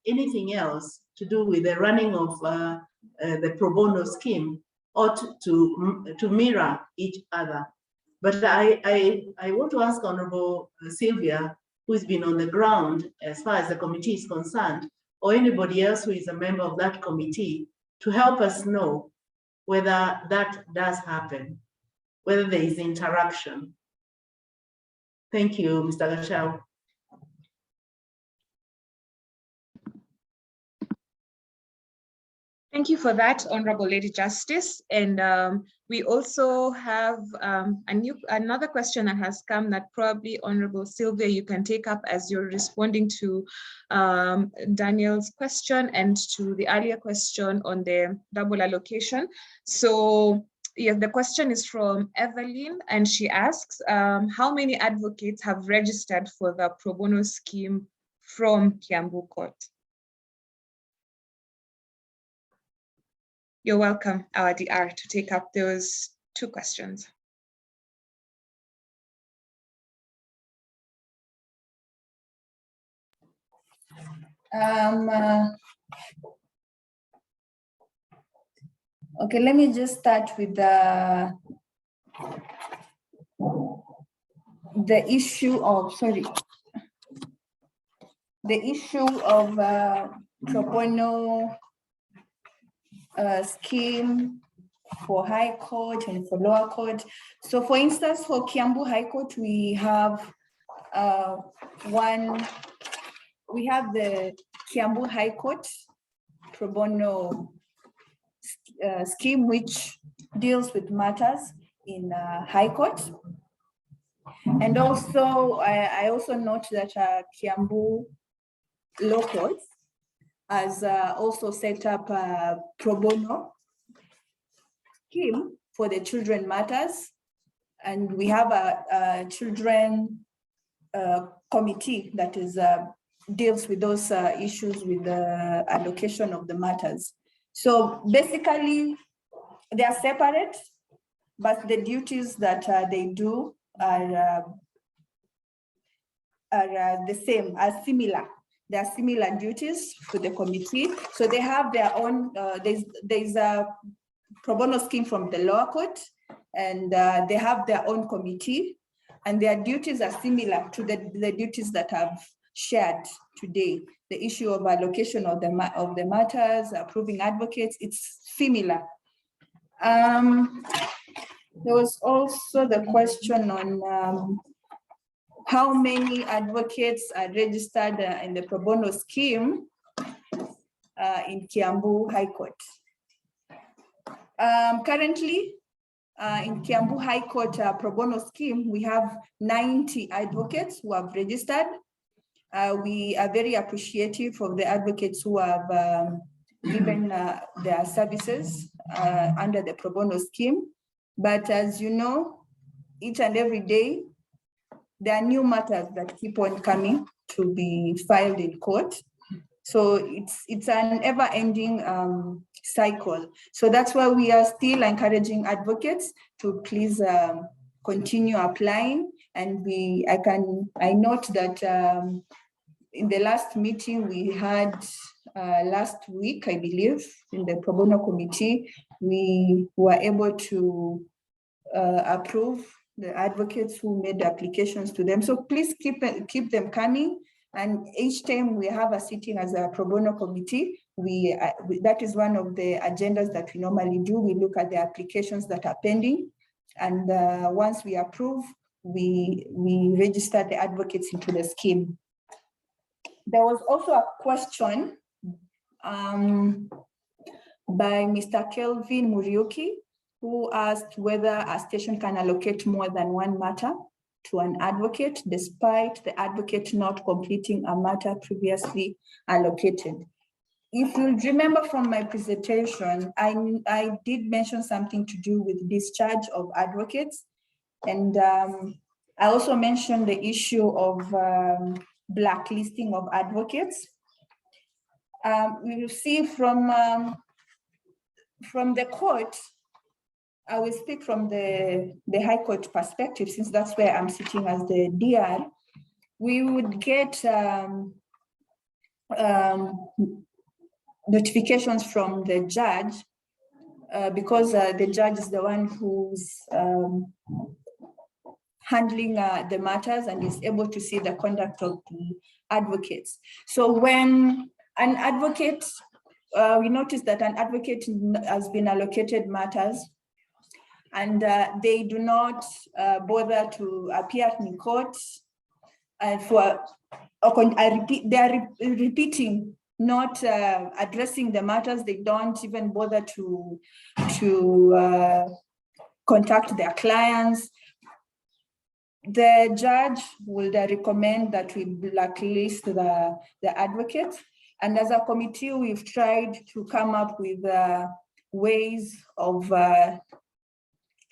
anything else to do with the running of the pro bono scheme ought to mirror each other. But I want to ask Honorable Sylvia, who's been on the ground as far as the committee is concerned, or anybody else who is a member of that committee, to help us know whether that does happen, whether there is interaction. Thank you, Mr. Gashao. Thank you for that, Honorable Lady Justice. And we also have another question that has come that probably Honorable Sylvia, you can take up as you're responding to Daniel's question and to the earlier question on the double allocation. So yeah, the question is from Evelyn, and she asks, how many advocates have registered for the pro bono scheme from Kiambu Court? You're welcome, our DR, to take up those two questions. Okay, let me just start with the issue of, pro bono scheme for High Court and for lower court. So for instance, for Kiambu High Court, we have the Kiambu High Court pro bono scheme, which deals with matters in High Court. And also, I also note that Kiambu Law Court has also set up a pro bono scheme for the children matters. And we have a children committee that is deals with those issues with the allocation of the matters. So basically, they are separate, but the duties that they do are the same, are similar. There are similar duties for the committee. So they have their own, there's a pro bono scheme from the lower court, and they have their own committee, and their duties are similar to the duties that I've shared today. The issue of allocation of the matters, approving advocates, it's similar. There was also the question on how many advocates are registered in the pro bono scheme in Kiambu High Court. Currently, in Kiambu High Court pro bono scheme, we have 90 advocates who have registered. We are very appreciative of the advocates who have given their services under the pro bono scheme. But as you know, each and every day, there are new matters that keep on coming to be filed in court. So it's an ever-ending cycle. So that's why we are still encouraging advocates to please continue applying. And I note that in the last meeting we had last week, I believe, in the pro bono committee, we were able to approve the advocates who made applications to them. So please keep them coming. And each time we have a sitting as a pro bono committee, that is one of the agendas that we normally do. We look at the applications that are pending. And once we approve, we register the advocates into the scheme. There was also a question by Mr. Kelvin Muriuki, who asked whether a station can allocate more than one matter to an advocate, despite the advocate not completing a matter previously allocated. If you remember from my presentation, I did mention something to do with discharge of advocates. And I also mentioned the issue of blacklisting of advocates. We will see from the court, I will speak from the High Court perspective, since that's where I'm sitting as the DR. We would get notifications from the judge because the judge is the one who's handling the matters and is able to see the conduct of the advocates. So when an advocate, we notice that an advocate has been allocated matters and they do not bother to appear in court, and they are repeating, not addressing the matters. They don't even bother to contact their clients. The judge will recommend that we blacklist the advocate. And as a committee, we've tried to come up with ways of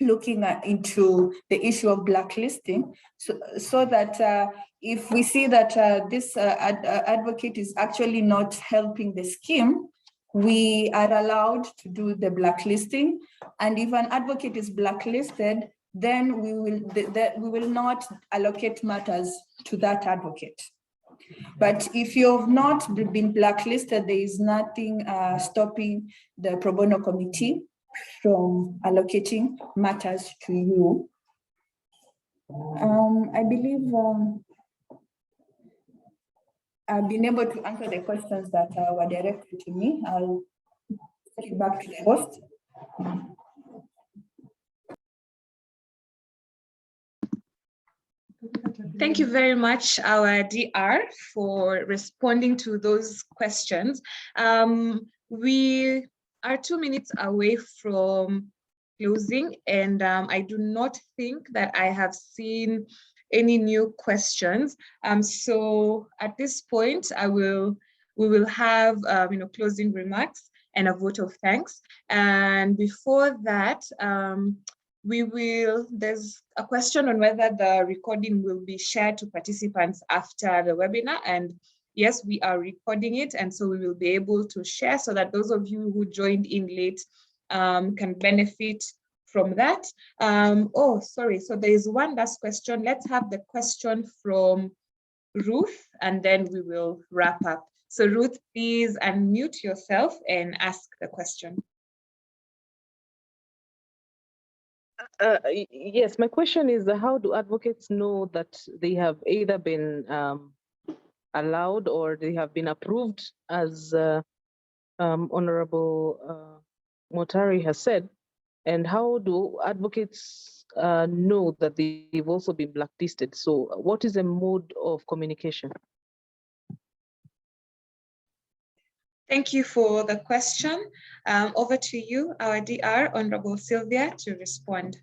looking into the issue of blacklisting, so that if we see that this advocate is actually not helping the scheme, we are allowed to do the blacklisting. And if an advocate is blacklisted, then we will not allocate matters to that advocate. But if you have not been blacklisted, there is nothing stopping the pro bono committee from allocating matters to you. I believe I've been able to answer the questions that were directed to me. I'll take it back to the host. Thank you very much, our DR, for responding to those questions. We are 2 minutes away from closing, and I do not think that I have seen any new questions. So at this point, we will have closing remarks and a vote of thanks. And before that, there's a question on whether the recording will be shared to participants after the webinar. And yes, we are recording it. And so we will be able to share so that those of you who joined in late can benefit from that. Oh, sorry. So there is one last question. Let's have the question from Ruth, and then we will wrap up. So Ruth, please unmute yourself and ask the question. Yes, my question is, how do advocates know that they have either been allowed or they have been approved, as Honorable Motary has said? And how do advocates know that they've also been blacklisted? So what is a mode of communication? Thank you for the question. Over to you, our DR, Honorable Sylvia, to respond.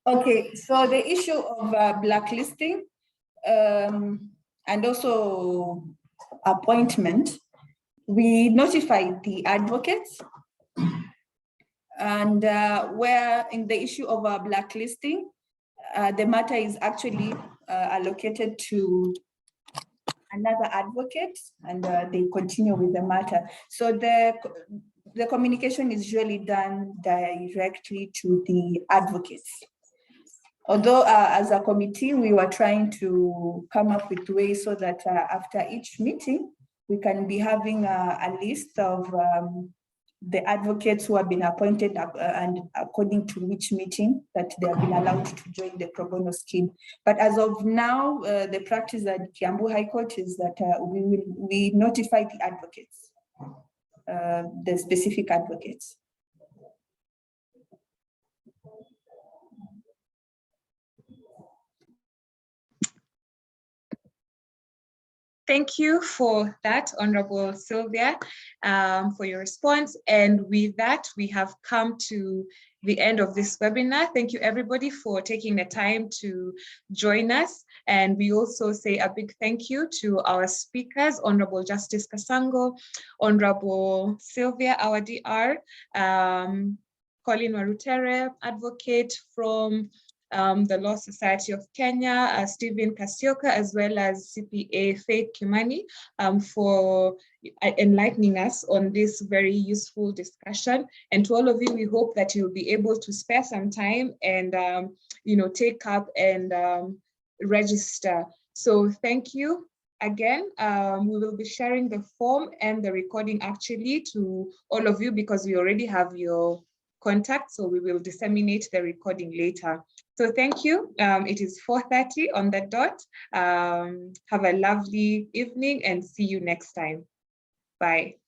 Okay, so the issue of blacklisting and also appointment, we notified the advocates, and where in the issue of blacklisting, the matter is actually allocated to another advocate, and they continue with the matter. So the communication is usually done directly to the advocates. Although as a committee, we were trying to come up with ways so that after each meeting, we can be having a list of the advocates who have been appointed and according to which meeting that they have been allowed to join the pro bono scheme. But as of now, the practice at Kiambu High Court is that we notify the advocates, the specific advocates. Thank you for that, Honorable Sylvia, for your response. And with that, we have come to the end of this webinar. Thank you, everybody, for taking the time to join us. And we also say a big thank you to our speakers, Honorable Justice Kasango, Honorable Sylvia, our DR, Colin Warutere, advocate from the Law Society of Kenya, Stephen Casioka, as well as CPA Faith Kimani, for enlightening us on this very useful discussion. And to all of you, we hope that you'll be able to spare some time and take up and register. So thank you again. We will be sharing the form and the recording actually to all of you because we already have your contact, so we will disseminate the recording later. So thank you. It is 4:30 on the dot. Have a lovely evening and see you next time. Bye.